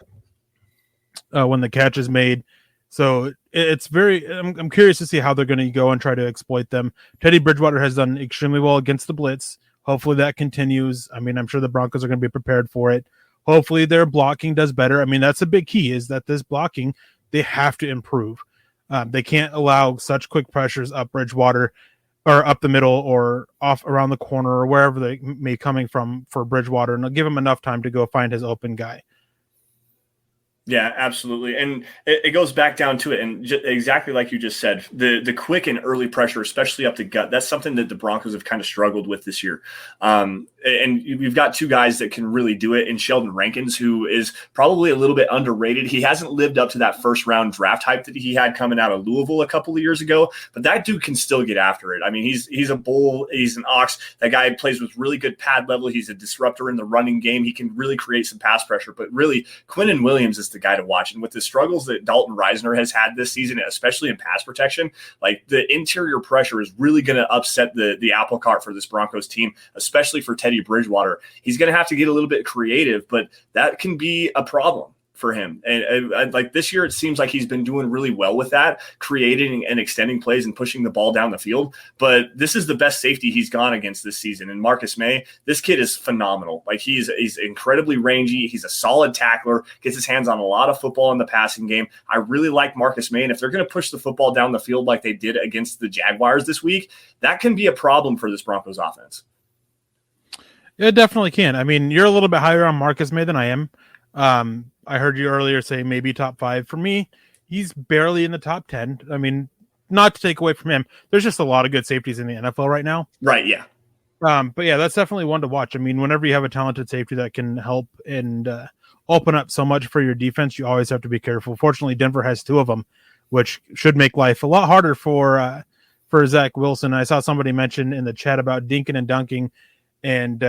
catch is made. So it's I'm curious to see how they're going to go and try to exploit them. Teddy Bridgewater has done extremely well against the blitz. Hopefully that continues. I mean, I'm sure the Broncos are going to be prepared for it. Hopefully their blocking does better. I mean, that's a big key is that this blocking, they have to improve. They can't allow such quick pressures up Bridgewater or up the middle or off around the corner or wherever they may coming from for Bridgewater, and they'll give him enough time to go find his open guy. Yeah, absolutely. And it goes back down to it. And exactly like you just said, the quick and early pressure, especially up the gut, that's something that the Broncos have kind of struggled with this year. And we've got two guys that can really do it in Sheldon Rankins, who is probably a little bit underrated. He hasn't lived up to that first round draft hype that he had coming out of Louisville a couple of years ago, but that dude can still get after it. I mean, he's a bull. He's an ox. That guy plays with really good pad level. He's a disruptor in the running game. He can really create some pass pressure, but really Quinnen Williams is the guy to watch. And with the struggles that Dalton Reisner has had this season, especially in pass protection, like the interior pressure is really going to upset the apple cart for this Broncos team, especially for Teddy Bridgewater. He's going to have to get a little bit creative, but that can be a problem for him. And like this year, it seems like he's been doing really well with that, creating and extending plays and pushing the ball down the field. But this is the best safety he's gone against this season. And Marcus May, this kid is phenomenal. Like he's incredibly rangy. He's a solid tackler, gets his hands on a lot of football in the passing game. I really like Marcus May. And if they're going to push the football down the field like they did against the Jaguars this week, that can be a problem for this Broncos offense. It definitely can. I mean, you're a little bit higher on Marcus May than I am. I heard you earlier say maybe top 5. For me, he's barely in the top 10. I mean, not to take away from him, there's just a lot of good safeties in the NFL right now. Right, yeah. But yeah, that's definitely one to watch. I mean, whenever you have a talented safety that can help and open up so much for your defense, you always have to be careful. Fortunately, Denver has 2 of them, which should make life a lot harder for Zach Wilson. I saw somebody mention in the chat about dinking and dunking, and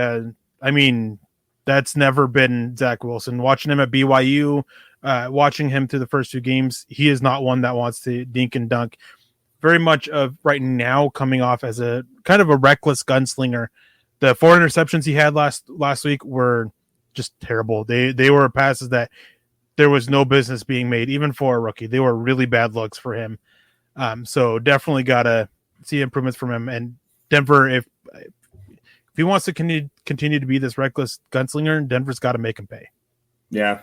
I mean, that's never been Zach Wilson. Watching him at BYU, watching him through the first 2 games, he is not one that wants to dink and dunk. Very much of right now coming off as a kind of a reckless gunslinger. The 4 interceptions he had last week were just terrible. They were passes that there was no business being made, even for a rookie. They were really bad looks for him. So definitely got to see improvements from him. And Denver, if he wants to continue to be this reckless gunslinger, Denver's got to make him pay. Yeah,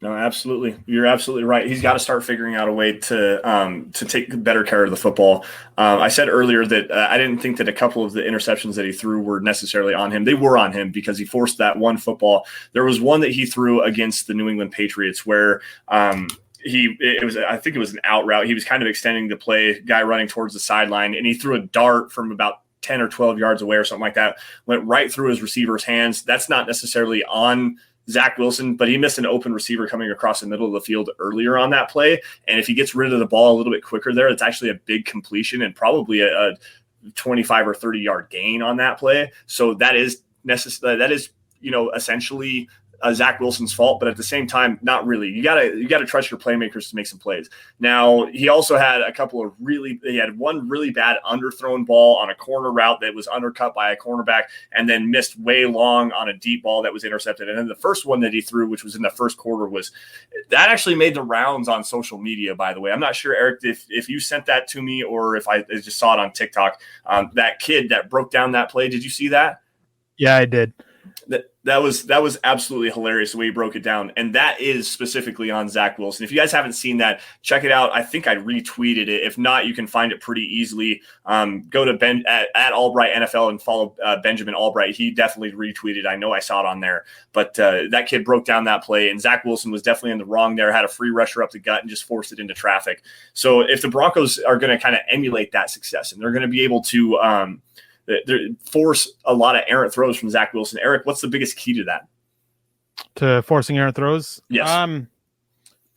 no, absolutely. You're absolutely right. He's got to start figuring out a way to take better care of the football. I said earlier that I didn't think that a couple of the interceptions that he threw were necessarily on him. They were on him because he forced that one football. There was one that he threw against the New England Patriots where I think it was an out route. He was kind of extending the play, guy running towards the sideline, and he threw a dart from about 10 or 12 yards away or something like that, went right through his receiver's hands. That's not necessarily on Zach Wilson, but he missed an open receiver coming across the middle of the field earlier on that play. And if he gets rid of the ball a little bit quicker there, it's actually a big completion and probably a 25 or 30 yard gain on that play. So that is necessary. That is, essentially Zach Wilson's fault, but at the same time, not really. You gotta trust your playmakers to make some plays. Now, he also had he had one really bad underthrown ball on a corner route that was undercut by a cornerback and then missed way long on a deep ball that was intercepted. And then the first one that he threw, which was in the first quarter, that actually made the rounds on social media, by the way. I'm not sure, Eric, if you sent that to me or if I just saw it on TikTok. That kid that broke down that play, did you see that? Yeah, I did. That was absolutely hilarious the way he broke it down, and that is specifically on Zach Wilson. If you guys haven't seen that, check it out. I think I retweeted it. If not, you can find it pretty easily. Go to Ben at Albright NFL and follow Benjamin Albright. He definitely retweeted. I know I saw it on there, but that kid broke down that play, and Zach Wilson was definitely in the wrong there. Had a free rusher up the gut and just forced it into traffic. So if the Broncos are going to kind of emulate that success, and they're going to be able to force a lot of errant throws from Zach Wilson. Eric, what's the biggest key to that? To forcing errant throws? Yes.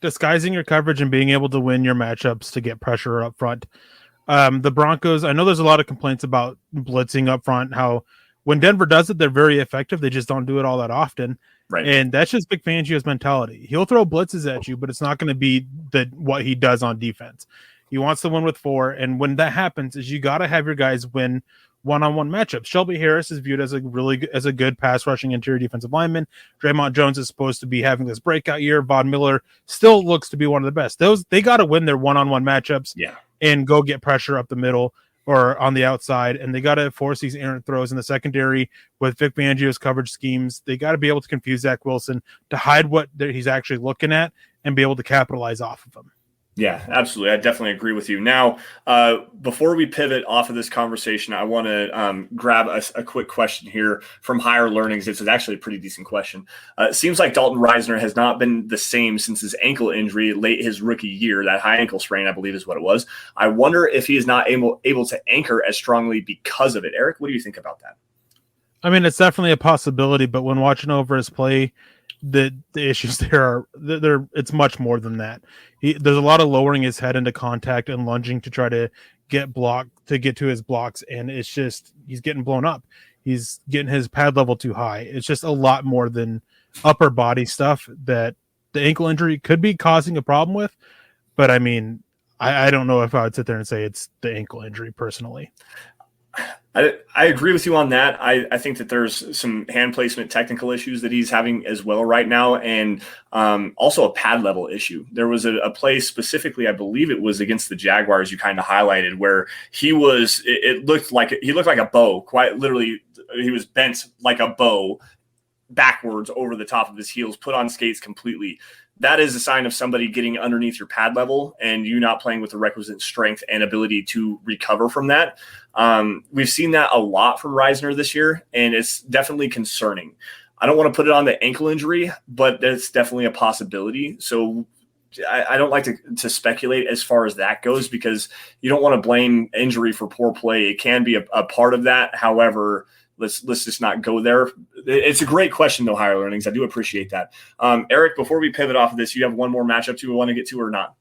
Disguising your coverage and being able to win your matchups to get pressure up front. The Broncos, I know there's a lot of complaints about blitzing up front, how when Denver does it, they're very effective. They just don't do it all that often. Right. And that's just Vic Fangio's mentality. He'll throw blitzes at you, but it's not going to be what he does on defense. He wants to win with 4, and when that happens, is you got to have your guys win one-on-one matchups. Shelby Harris is viewed as a good pass rushing interior defensive lineman. Draymond Jones is supposed to be having this breakout year. Von Miller still looks to be one of the best. They got to win their one-on-one matchups and go get pressure up the middle or on the outside, and they got to force these errant throws in the secondary with Vic Fangio's coverage schemes. They got to be able to confuse Zach Wilson to hide what he's actually looking at and be able to capitalize off of him. Yeah, absolutely. I definitely agree with you. Now, before we pivot off of this conversation, I want to grab a quick question here from Higher Learnings. It's actually a pretty decent question. It seems like Dalton Risner has not been the same since his ankle injury late his rookie year. That high ankle sprain, I believe, is what it was. I wonder if he is not able to anchor as strongly because of it. Eric, what do you think about that? I mean, it's definitely a possibility, but when watching over his play, the issues there it's much more than that. There's a lot of lowering his head into contact and lunging to try to get to his blocks, and it's just he's getting blown up. He's getting his pad level too high. It's just a lot more than upper body stuff that the ankle injury could be causing a problem with. But I mean, I don't know if I would sit there and say it's the ankle injury personally. I agree with you on that. I think that there's some hand placement technical issues that he's having as well right now, and also a pad level issue. There was a play specifically, I believe it was against the Jaguars, you kind of highlighted, where it looked like a bow. Quite literally, he was bent like a bow backwards over the top of his heels, put on skates completely. That is a sign of somebody getting underneath your pad level and you not playing with the requisite strength and ability to recover from that. We've seen that a lot from Risner this year, and it's definitely concerning. I don't want to put it on the ankle injury, but it's definitely a possibility. So I don't like to speculate as far as that goes, because you don't want to blame injury for poor play. It can be a part of that. However, let's just not go there. It's a great question, though, Higher Learnings. I do appreciate that. Eric, before we pivot off of this, you have one more matchup you want to get to or not?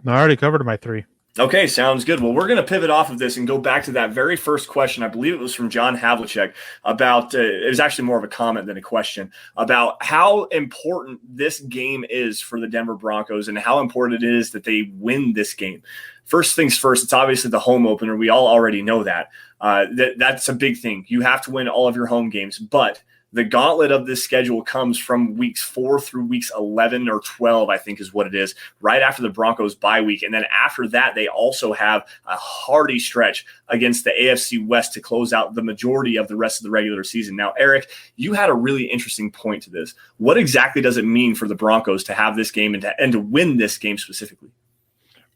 No, I already covered my 3. Okay, sounds good. Well, we're going to pivot off of this and go back to that very first question. I believe it was from John Havlicek about it was actually more of a comment than a question about how important this game is for the Denver Broncos and how important it is that they win this game. First things first, it's obviously the home opener. We all already know that. That's a big thing. You have to win all of your home games, but the gauntlet of this schedule comes from weeks 4 through weeks 11 or 12, I think is what it is, right after the Broncos bye week. And then after that, they also have a hardy stretch against the AFC West to close out the majority of the rest of the regular season. Now, Eric, you had a really interesting point to this. What exactly does it mean for the Broncos to have this game and to win this game specifically?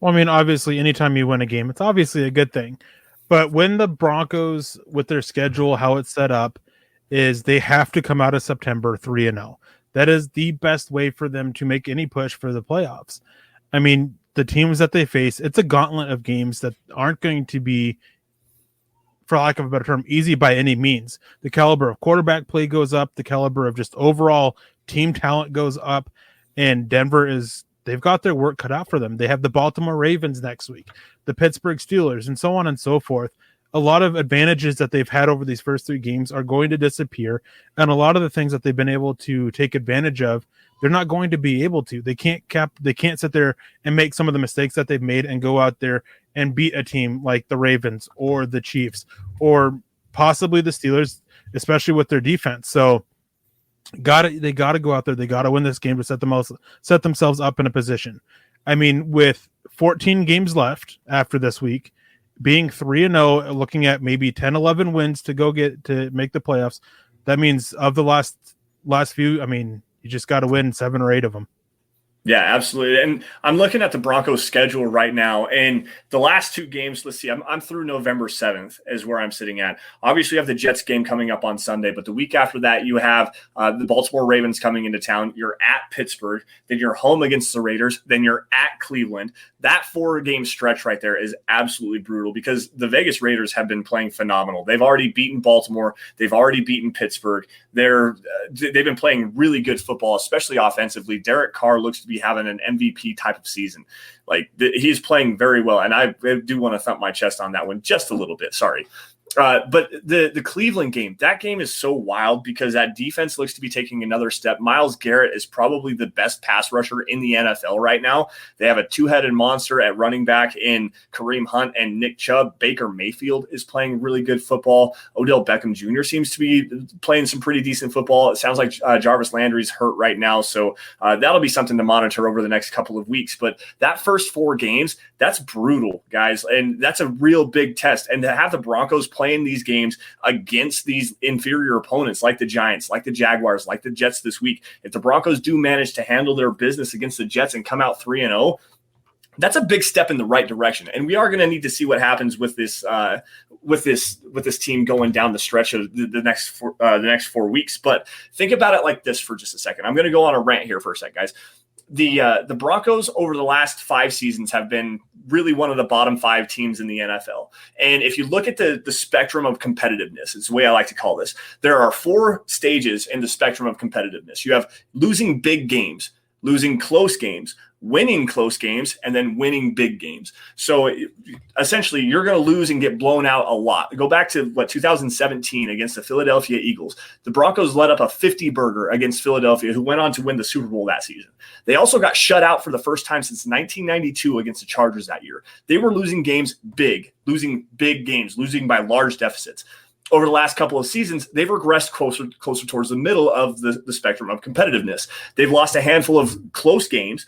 Well, I mean, obviously, anytime you win a game, it's obviously a good thing. But when the Broncos, with their schedule, how it's set up, is they have to come out of September 3-0. That is the best way for them to make any push for the playoffs. I mean, the teams that they face, it's a gauntlet of games that aren't going to be, for lack of a better term, easy by any means. The caliber of quarterback play goes up. The caliber of just overall team talent goes up. And they've got their work cut out for them. They have the Baltimore Ravens next week, the Pittsburgh Steelers, and so on and so forth. A lot of advantages that they've had over these first 3 games are going to disappear. And a lot of the things that they've been able to take advantage of, they're not going to be able to. They can't sit there and make some of the mistakes that they've made and go out there and beat a team like the Ravens or the Chiefs or possibly the Steelers, especially with their defense. So they got to go out there. They got to win this game to set themselves up in a position. I mean, with 14 games left after this week, being 3-0, looking at maybe 10, 11 wins to make the playoffs, that means of the last few, I mean, you just got to win 7 or 8 of them. Yeah, absolutely. And I'm looking at the Broncos schedule right now, and the last 2 games, let's see, I'm through November 7th is where I'm sitting at. Obviously, you have the Jets game coming up on Sunday, but the week after that, you have the Baltimore Ravens coming into town. You're at Pittsburgh, then you're home against the Raiders, then you're at Cleveland. That 4-game stretch right there is absolutely brutal because the Vegas Raiders have been playing phenomenal. They've already beaten Baltimore. They've already beaten Pittsburgh. They've been playing really good football, especially offensively. Derek Carr looks to be having an MVP type of season. Like he's playing very well. And I do want to thump my chest on that one just a little bit. Sorry. But the Cleveland game, that game is so wild because that defense looks to be taking another step. Myles Garrett is probably the best pass rusher in the NFL right now. They have a 2-headed monster at running back in Kareem Hunt and Nick Chubb. Baker Mayfield is playing really good football. Odell Beckham Jr. seems to be playing some pretty decent football. It sounds like Jarvis Landry's hurt right now, so that'll be something to monitor over the next couple of weeks. But that first 4 games, that's brutal, guys, and that's a real big test. And to have the Broncos playing these games against these inferior opponents like the Giants, like the Jaguars, like the Jets this week, if the Broncos do manage to handle their business against the Jets and come out 3-0, that's a big step in the right direction. And we are going to need to see what happens with this team going down the stretch of the next 4 weeks. But think about it like this for just a second. I'm going to go on a rant here for a second, guys. The Broncos over the last 5 seasons have been really one of the bottom 5 teams in the NFL. And if you look at the spectrum of competitiveness, is the way I like to call this, there are 4 stages in the spectrum of competitiveness. You have losing big games, losing close games, winning close games, and then winning big games. So essentially, you're going to lose and get blown out a lot. Go back to 2017 against the Philadelphia Eagles. The Broncos let up a 50-burger against Philadelphia, who went on to win the Super Bowl that season. They also got shut out for the first time since 1992 against the Chargers that year. They were losing games big, losing big games, losing by large deficits. Over the last couple of seasons, they've regressed closer towards the middle of the spectrum of competitiveness. They've lost a handful of close games,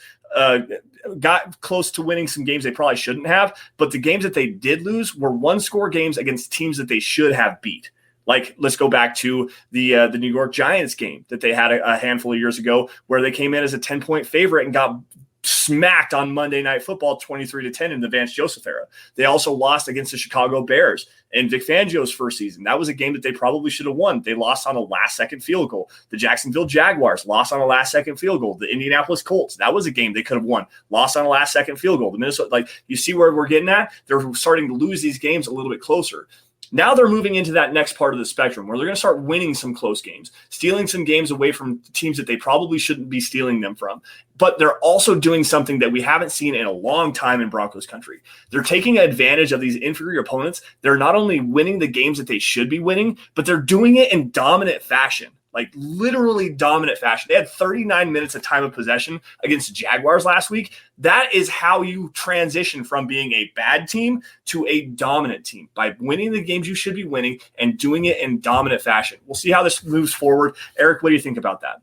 got close to winning some games they probably shouldn't have, but the games that they did lose were 1-score games against teams that they should have beat. Like, let's go back to the New York Giants game that they had a handful of years ago where they came in as a 10-point favorite and got smacked on Monday Night Football 23-10 in the Vance Joseph era. They also lost against the Chicago Bears in Vic Fangio's first season. That was a game that they probably should have won. They lost on a last-second field goal. The Jacksonville Jaguars lost on a last-second field goal. The Indianapolis Colts, that was a game they could have won. Lost on a last-second field goal. The Minnesota, you see where we're getting at? They're starting to lose these games a little bit closer. Now they're moving into that next part of the spectrum where they're going to start winning some close games, stealing some games away from teams that they probably shouldn't be stealing them from. But they're also doing something that we haven't seen in a long time in Broncos country. They're taking advantage of these inferior opponents. They're not only winning the games that they should be winning, but they're doing it in dominant fashion. Like literally dominant fashion. They had 39 minutes of time of possession against the Jaguars last week. That is how you transition from being a bad team to a dominant team, by winning the games you should be winning and doing it in dominant fashion. We'll see how this moves forward. Eric, what do you think about that?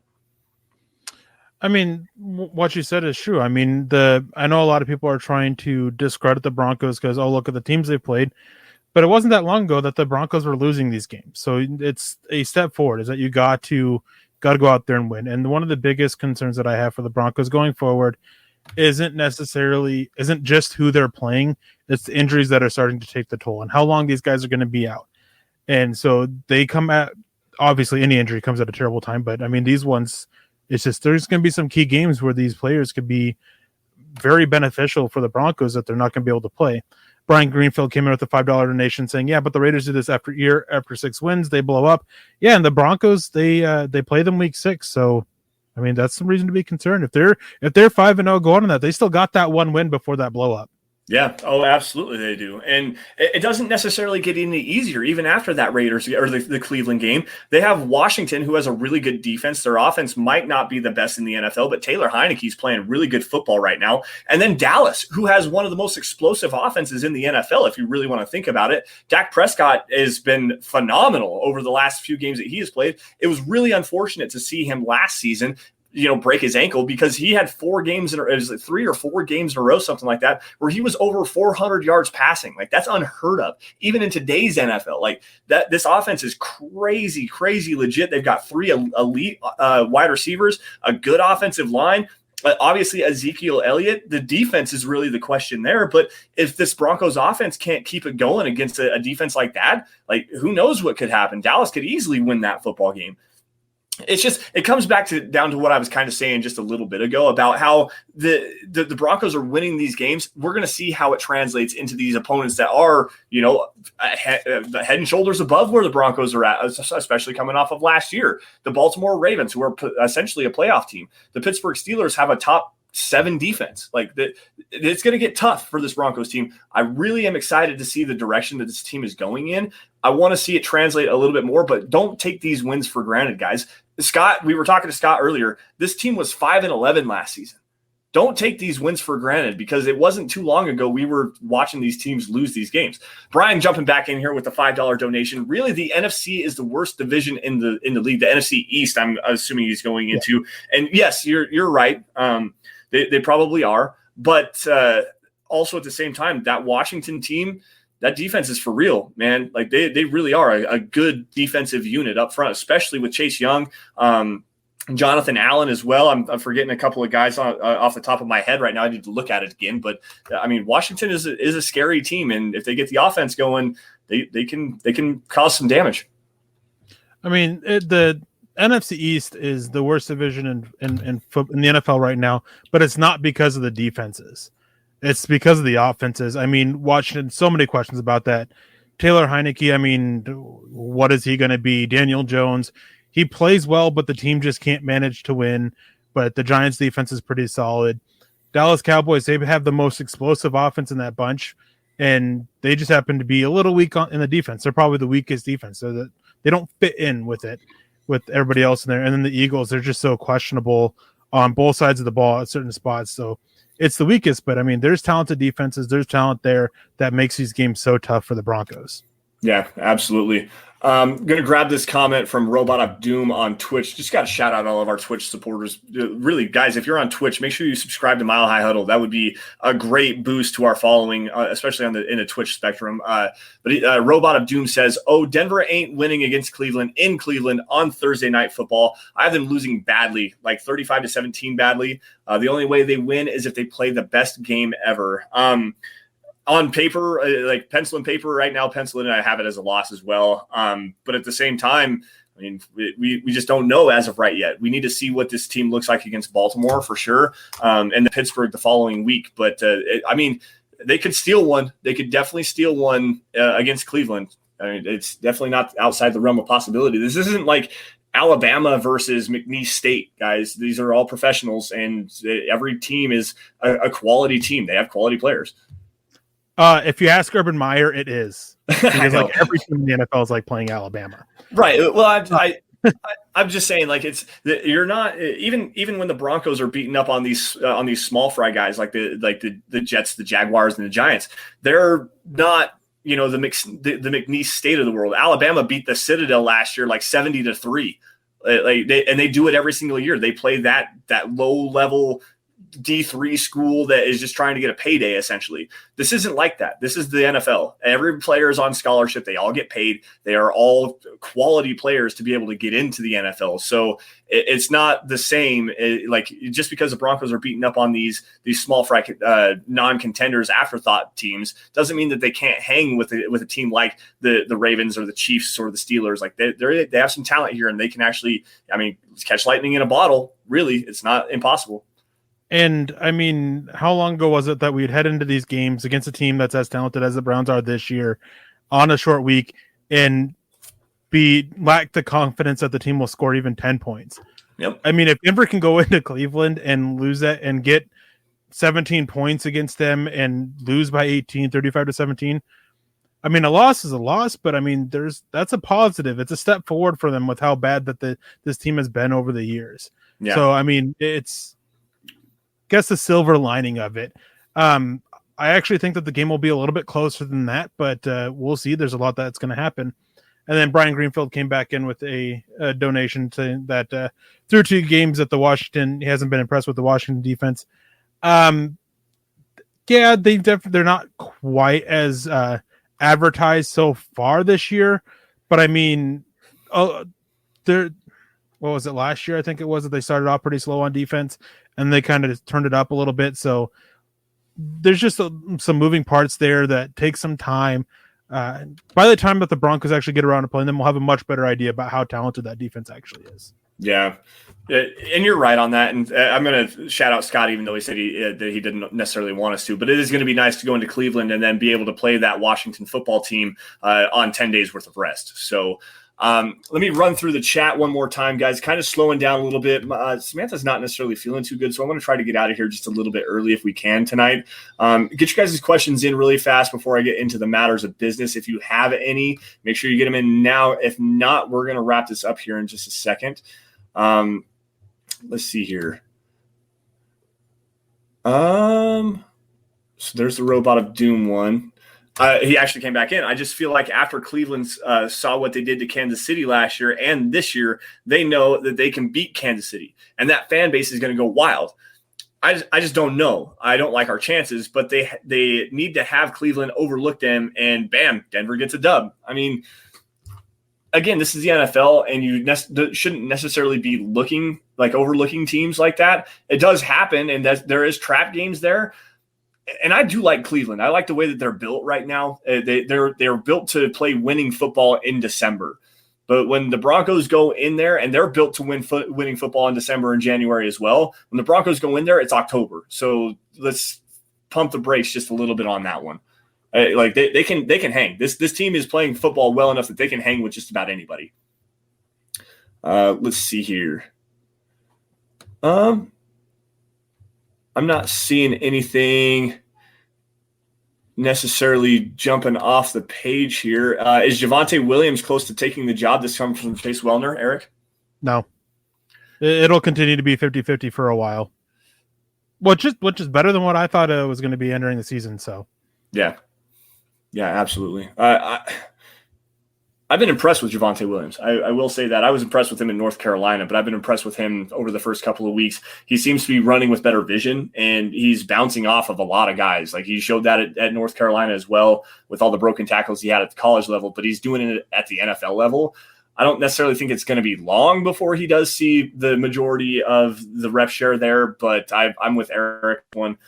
I mean, what you said is true. I mean, I know a lot of people are trying to discredit the Broncos because, oh, look at the teams they've played. But it wasn't that long ago that the Broncos were losing these games. So it's a step forward, is that you got to go out there and win. And one of the biggest concerns that I have for the Broncos going forward isn't just who they're playing. It's the injuries that are starting to take the toll and how long these guys are going to be out. And so they come at, obviously any injury comes at a terrible time, but I mean, these ones, it's just, there's going to be some key games where these players could be very beneficial for the Broncos that they're not going to be able to play. Brian Greenfield came in with a $5 donation saying, yeah, but the Raiders do this after 6 wins, they blow up. Yeah, and the Broncos, they play them week 6. So, I mean, that's some reason to be concerned. If they're 5-0 going on that, they still got that one win before that blow up. Yeah. Oh, absolutely they do. And it doesn't necessarily get any easier even after that Raiders or the Cleveland game. They have Washington, who has a really good defense. Their offense might not be the best in the NFL, but Taylor Heineke's playing really good football right now. And then Dallas, who has one of the most explosive offenses in the NFL, if you really want to think about it. Dak Prescott has been phenomenal over the last few games that he has played. It was really unfortunate to see him last season break his ankle, because he had 4 games it was like 3 or 4 games in a row, something like that, where he was over 400 yards passing. Like, that's unheard of, even in today's NFL. Like, that this offense is crazy legit. They've got 3 elite wide receivers, a good offensive line. Obviously, Ezekiel Elliott. The defense is really the question there. But if this Broncos offense can't keep it going against a defense like that, like, who knows what could happen? Dallas could easily win that football game. It's just, it comes back down to what I was kind of saying just a little bit ago about how the Broncos are winning these games. We're going to see how it translates into these opponents that are, head and shoulders above where the Broncos are at, especially coming off of last year. The Baltimore Ravens, who are essentially a playoff team. The Pittsburgh Steelers have a top 7 defense. Like, it's going to get tough for this Broncos team. I really am excited to see the direction that this team is going in. I want to see it translate a little bit more, but don't take these wins for granted, guys. Scott, we were talking to Scott earlier. This team was 5-11 last season. Don't take these wins for granted, because it wasn't too long ago we were watching these teams lose these games. Brian jumping back in here with the $5 donation. Really, the NFC is the worst division in the league. The NFC East, I'm assuming he's going into. And yes, you're right. They probably are. But also at the same time, that Washington team, that defense is for real, man. Like, they really are a good defensive unit up front, especially with Chase Young, Jonathan Allen as well. I'm forgetting a couple of guys off the top of my head right now. I need to look at it again. But, I mean, Washington is a scary team. And if they get the offense going, they can cause some damage. I mean, the NFC East is the worst division in the NFL right now, but it's not because of the defenses. It's because of the offenses. I mean, Washington, so many questions about that. Taylor Heineke, I mean, what is he going to be? Daniel Jones, he plays well, but the team just can't manage to win. But the Giants' defense is pretty solid. Dallas Cowboys, they have the most explosive offense in that bunch, and they just happen to be a little weak in the defense. They're probably the weakest defense, so that they don't fit in with everybody else in there. And then the Eagles, they're just so questionable on both sides of the ball at certain spots. So it's the weakest, but I mean, there's talented defenses. There's talent there that makes these games so tough for the Broncos. Yeah, absolutely. I'm going to grab this comment from Robot of Doom on Twitch. Just got to shout out all of our Twitch supporters. Really, guys, if you're on Twitch, make sure you subscribe to Mile High Huddle. That would be a great boost to our following, especially in the Twitch spectrum. But Robot of Doom says, Denver ain't winning against Cleveland in Cleveland on Thursday Night Football. I have them losing badly, like 35-17 badly. The only way they win is if they play the best game ever. On paper, like pencil and paper right now, pencil in, I have it as a loss as well. But at the same time, I mean, we just don't know as of right yet. We need to see what this team looks like against Baltimore for sure, and the Pittsburgh the following week. But I mean, they could steal one. They could definitely steal one against Cleveland. I mean, it's definitely not outside the realm of possibility. This isn't like Alabama versus McNeese State, guys. These are all professionals, and every team is a quality team. They have quality players. If you ask Urban Meyer, it is, because like every team in the NFL is like playing Alabama, right? Well, I'm just saying, like, you're not even when the Broncos are beating up on these small fry guys like the Jets, the Jaguars, and the Giants. They're not, the McNeese State of the world. Alabama beat the Citadel last year like 70-3. They do it every single year. They play that low level D3 school that is just trying to get a payday, essentially. This isn't like that. This is the NFL. Every player is on scholarship. They all get paid. They are all quality players to be able to get into the NFL. So it's not the same. Like, just because the Broncos are beating up on these small fry non-contenders, afterthought teams, doesn't mean that they can't hang with a team like the Ravens or the Chiefs or the Steelers. Like, they have some talent here, and they can actually, I mean, catch lightning in a bottle. Really, it's not impossible. And I mean, how long ago was it that we'd head into these games against a team that's as talented as the Browns are this year on a short week and lack the confidence that the team will score even 10 points? Yep. I mean, if Denver can go into Cleveland and lose that and get 17 points against them and lose by 18, 35-17, I mean, a loss is a loss, but I mean, that's a positive. It's a step forward for them with how bad that this team has been over the years. Yeah. So, I mean, it's, guess the silver lining of it. I actually think that the game will be a little bit closer than that, but we'll see. There's a lot that's going to happen. And then Brian Greenfield came back in with a donation saying that through 2 games at the Washington, he hasn't been impressed with the Washington defense. Yeah, they're not quite as advertised so far this year, but I mean, what was it last year? I think it was that they started off pretty slow on defense, and they kind of turned it up a little bit. So there's just some moving parts there that take some time. By the time that the Broncos actually get around to playing them, we'll have a much better idea about how talented that defense actually is. Yeah, and you're right on that. And I'm going to shout out Scott, even though he said that he didn't necessarily want us to. But it is going to be nice to go into Cleveland and then be able to play that Washington football team on 10 days worth of rest. So let me run through the chat one more time, guys. Kind of slowing down a little bit. Samantha's not necessarily feeling too good, so I'm going to try to get out of here just a little bit early if we can tonight. Get you guys' questions in really fast before I get into the matters of business. If you have any, make sure you get them in now. If not, we're going to wrap this up here in just a second. Let's see here. So there's the Robot of Doom one. He actually came back in. I just feel like after Cleveland saw what they did to Kansas City last year and this year, they know that they can beat Kansas City, and that fan base is going to go wild. I just don't know. I don't like our chances, but they need to have Cleveland overlook them, and bam, Denver gets a dub. I mean, again, this is the NFL, and you shouldn't necessarily be overlooking teams like that. It does happen, and there is trap games there. And I do like Cleveland. I like the way that they're built right now. They're built to play winning football in December. But when the Broncos go in there, and they're built to winning football in December and January as well, when the Broncos go in there, it's October. So let's pump the brakes just a little bit on that one. They can hang. This team is playing football well enough that they can hang with just about anybody. Let's see here. I'm not seeing anything necessarily jumping off the page here. Is Javonte Williams close to taking the job this comes from Chase Wellner, Eric? No. It'll continue to be 50-50 for a while. Which is better than what I thought it was going to be entering the season. So, yeah, absolutely. I've been impressed with Javonte Williams. I will say that. I was impressed with him in North Carolina, but I've been impressed with him over the first couple of weeks. He seems to be running with better vision, and he's bouncing off of a lot of guys. Like, he showed that at North Carolina as well with all the broken tackles he had at the college level, but he's doing it at the NFL level. I don't necessarily think it's going to be long before he does see the majority of the rep share there, but I'm with Eric one.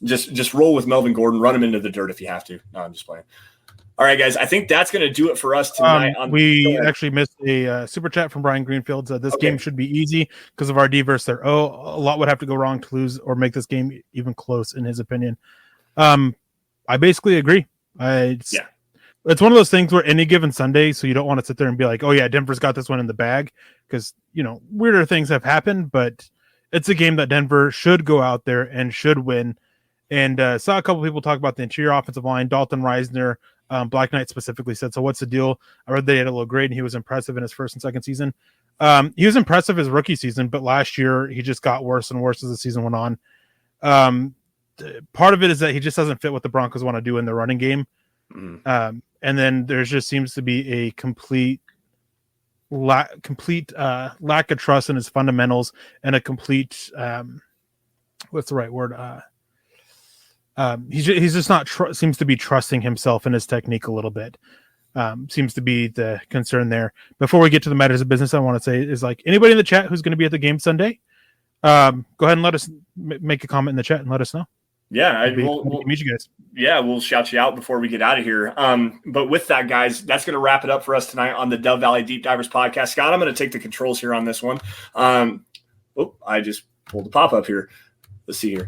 Just roll with Melvin Gordon, run him into the dirt if you have to. No, I'm just playing. All right, guys, I think that's going to do it for us tonight. We actually missed a super chat from Brian Greenfield. This game should be easy because of our D versus their O. A lot would have to go wrong to lose or make this game even close, in his opinion. I basically agree. It's one of those things where any given Sunday, so you don't want to sit there and be like, oh, yeah, Denver's got this one in the bag, because, weirder things have happened, but it's a game that Denver should go out there and should win. And saw a couple people talk about the interior offensive line. Dalton Reisner, Black Knight specifically said, so what's the deal? I read that he had a low grade and he was impressive in his first and second season. He was impressive his rookie season, but last year he just got worse and worse as the season went on. Part of it is that he just doesn't fit what the Broncos want to do in the running game. And then there just seems to be a complete lack of trust in his fundamentals, and a complete what's the right word? He's just not seems to be trusting himself in his technique a little bit. Seems to be the concern there. Before we get to the matters of business, I want to say is, like, anybody in the chat who's going to be at the game Sunday, go ahead and let us make a comment in the chat and let us know. Yeah, we'll meet you guys. Yeah, we'll shout you out before we get out of here. But with that, guys, that's going to wrap it up for us tonight on the Dove Valley Deep Divers podcast. Scott, I'm going to take the controls here on this one. I just pulled the pop up here. Let's see here.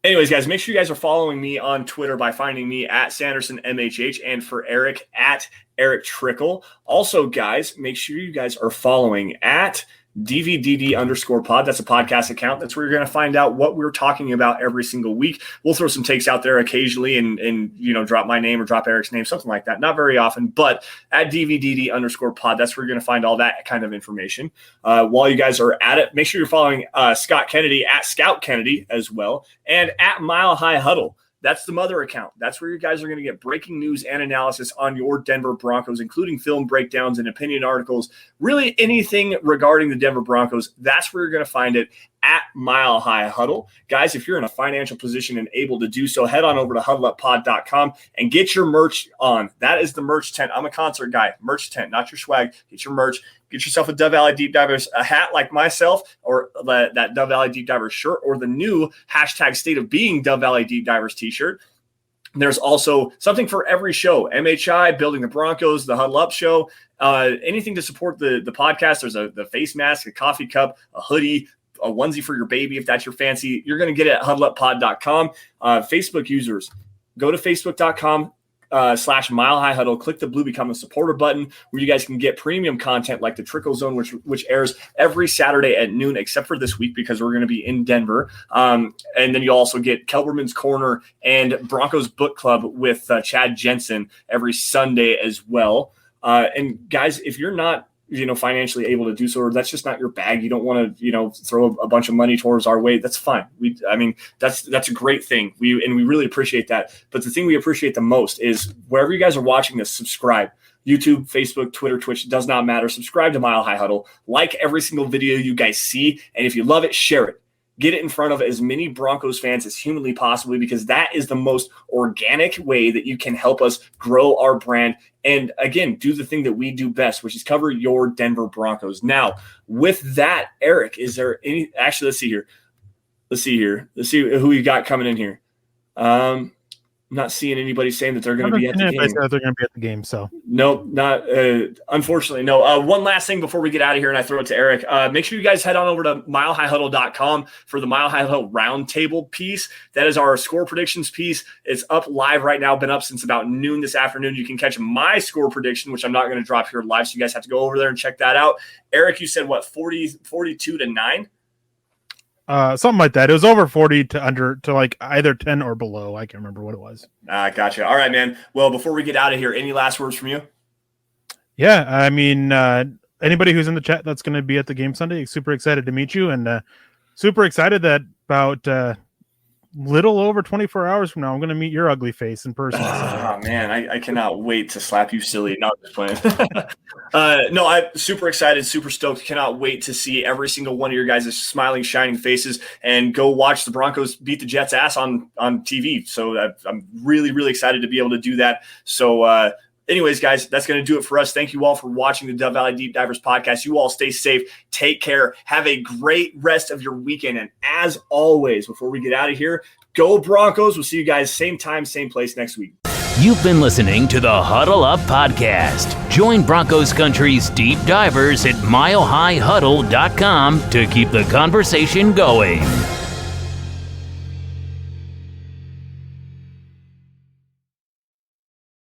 Anyways, guys, make sure you guys are following me on Twitter by finding me at Sanderson MHH, and for Eric at Erick Trickel. Also, guys, make sure you guys are following at DVDD_pod. That's a podcast account. That's where you're going to find out what we're talking about every single week. We'll throw some takes out there occasionally and drop my name or drop Eric's name, something like that. Not very often, but at DVDD_pod, that's where you're going to find all that kind of information. While you guys are at it, make sure you're following Scott Kennedy at Scout Kennedy as well, and at Mile High Huddle. That's the mother account. That's where you guys are going to get breaking news and analysis on your Denver Broncos, including film breakdowns and opinion articles, really anything regarding the Denver Broncos. That's where you're going to find it at Mile High Huddle. Guys, if you're in a financial position and able to do so, head on over to huddleuppod.com and get your merch on. That is the merch tent. I'm a concert guy. Merch tent, not your swag. Get your merch. Get yourself a Dove Valley Deep Divers a hat like myself, or that Dove Valley Deep Divers shirt, or the new hashtag State of Being Dove Valley Deep Divers t-shirt. There's also something for every show. MHI, Building the Broncos, the Huddle Up Show, anything to support the podcast. There's the face mask, a coffee cup, a hoodie, a onesie for your baby if that's your fancy. You're going to get it at huddleuppod.com. Facebook users, go to facebook.com /Mile High Huddle, click the blue Become a Supporter button, where you guys can get premium content like the Trickel Zone, which airs every Saturday at noon, except for this week because we're going to be in Denver. And then you also get Kelberman's Corner and Broncos Book Club with Chad Jensen every Sunday as well. And guys, if you're not financially able to do so, or that's just not your bag, you don't want to, throw a bunch of money towards our way, that's fine. That's a great thing. We really appreciate that. But the thing we appreciate the most is wherever you guys are watching this, subscribe. YouTube, Facebook, Twitter, Twitch, does not matter. Subscribe to Mile High Huddle. Like every single video you guys see. And if you love it, share it. Get it in front of as many Broncos fans as humanly possible, because that is the most organic way that you can help us grow our brand. And again, do the thing that we do best, which is cover your Denver Broncos. Now, with that, Eric, is there any – actually, let's see here. Let's see who we got coming in here. I'm not seeing anybody saying that they're going to be at the game. They're going to be at the game, so. Nope, not unfortunately, no. One last thing before we get out of here and I throw it to Eric. Make sure you guys head on over to milehighhuddle.com for the Mile High Huddle Roundtable piece. That is our score predictions piece. It's up live right now, been up since about noon this afternoon. You can catch my score prediction, which I'm not going to drop here live, so you guys have to go over there and check that out. Eric, you said what, 42-9? Something like that. It was over 40 to like either 10 or below. I can't remember what it was. Gotcha. All right, man. Well, before we get out of here, any last words from you? Yeah, I mean, anybody who's in the chat that's going to be at the game Sunday, super excited to meet you, and super excited that about little over 24 hours from now, I'm going to meet your ugly face in person. Oh, man, I cannot wait to slap you silly. No, I'm just playing. No, I'm super excited, super stoked. Cannot wait to see every single one of your guys' smiling, shining faces and go watch the Broncos beat the Jets' ass on TV. So I'm really, really excited to be able to do that. So, anyways, guys, that's going to do it for us. Thank you all for watching the Dove Valley Deep Divers podcast. You all stay safe. Take care. Have a great rest of your weekend. And as always, before we get out of here, go Broncos. We'll see you guys same time, same place next week. You've been listening to the Huddle Up Podcast. Join Broncos Country's deep divers at milehighhuddle.com to keep the conversation going.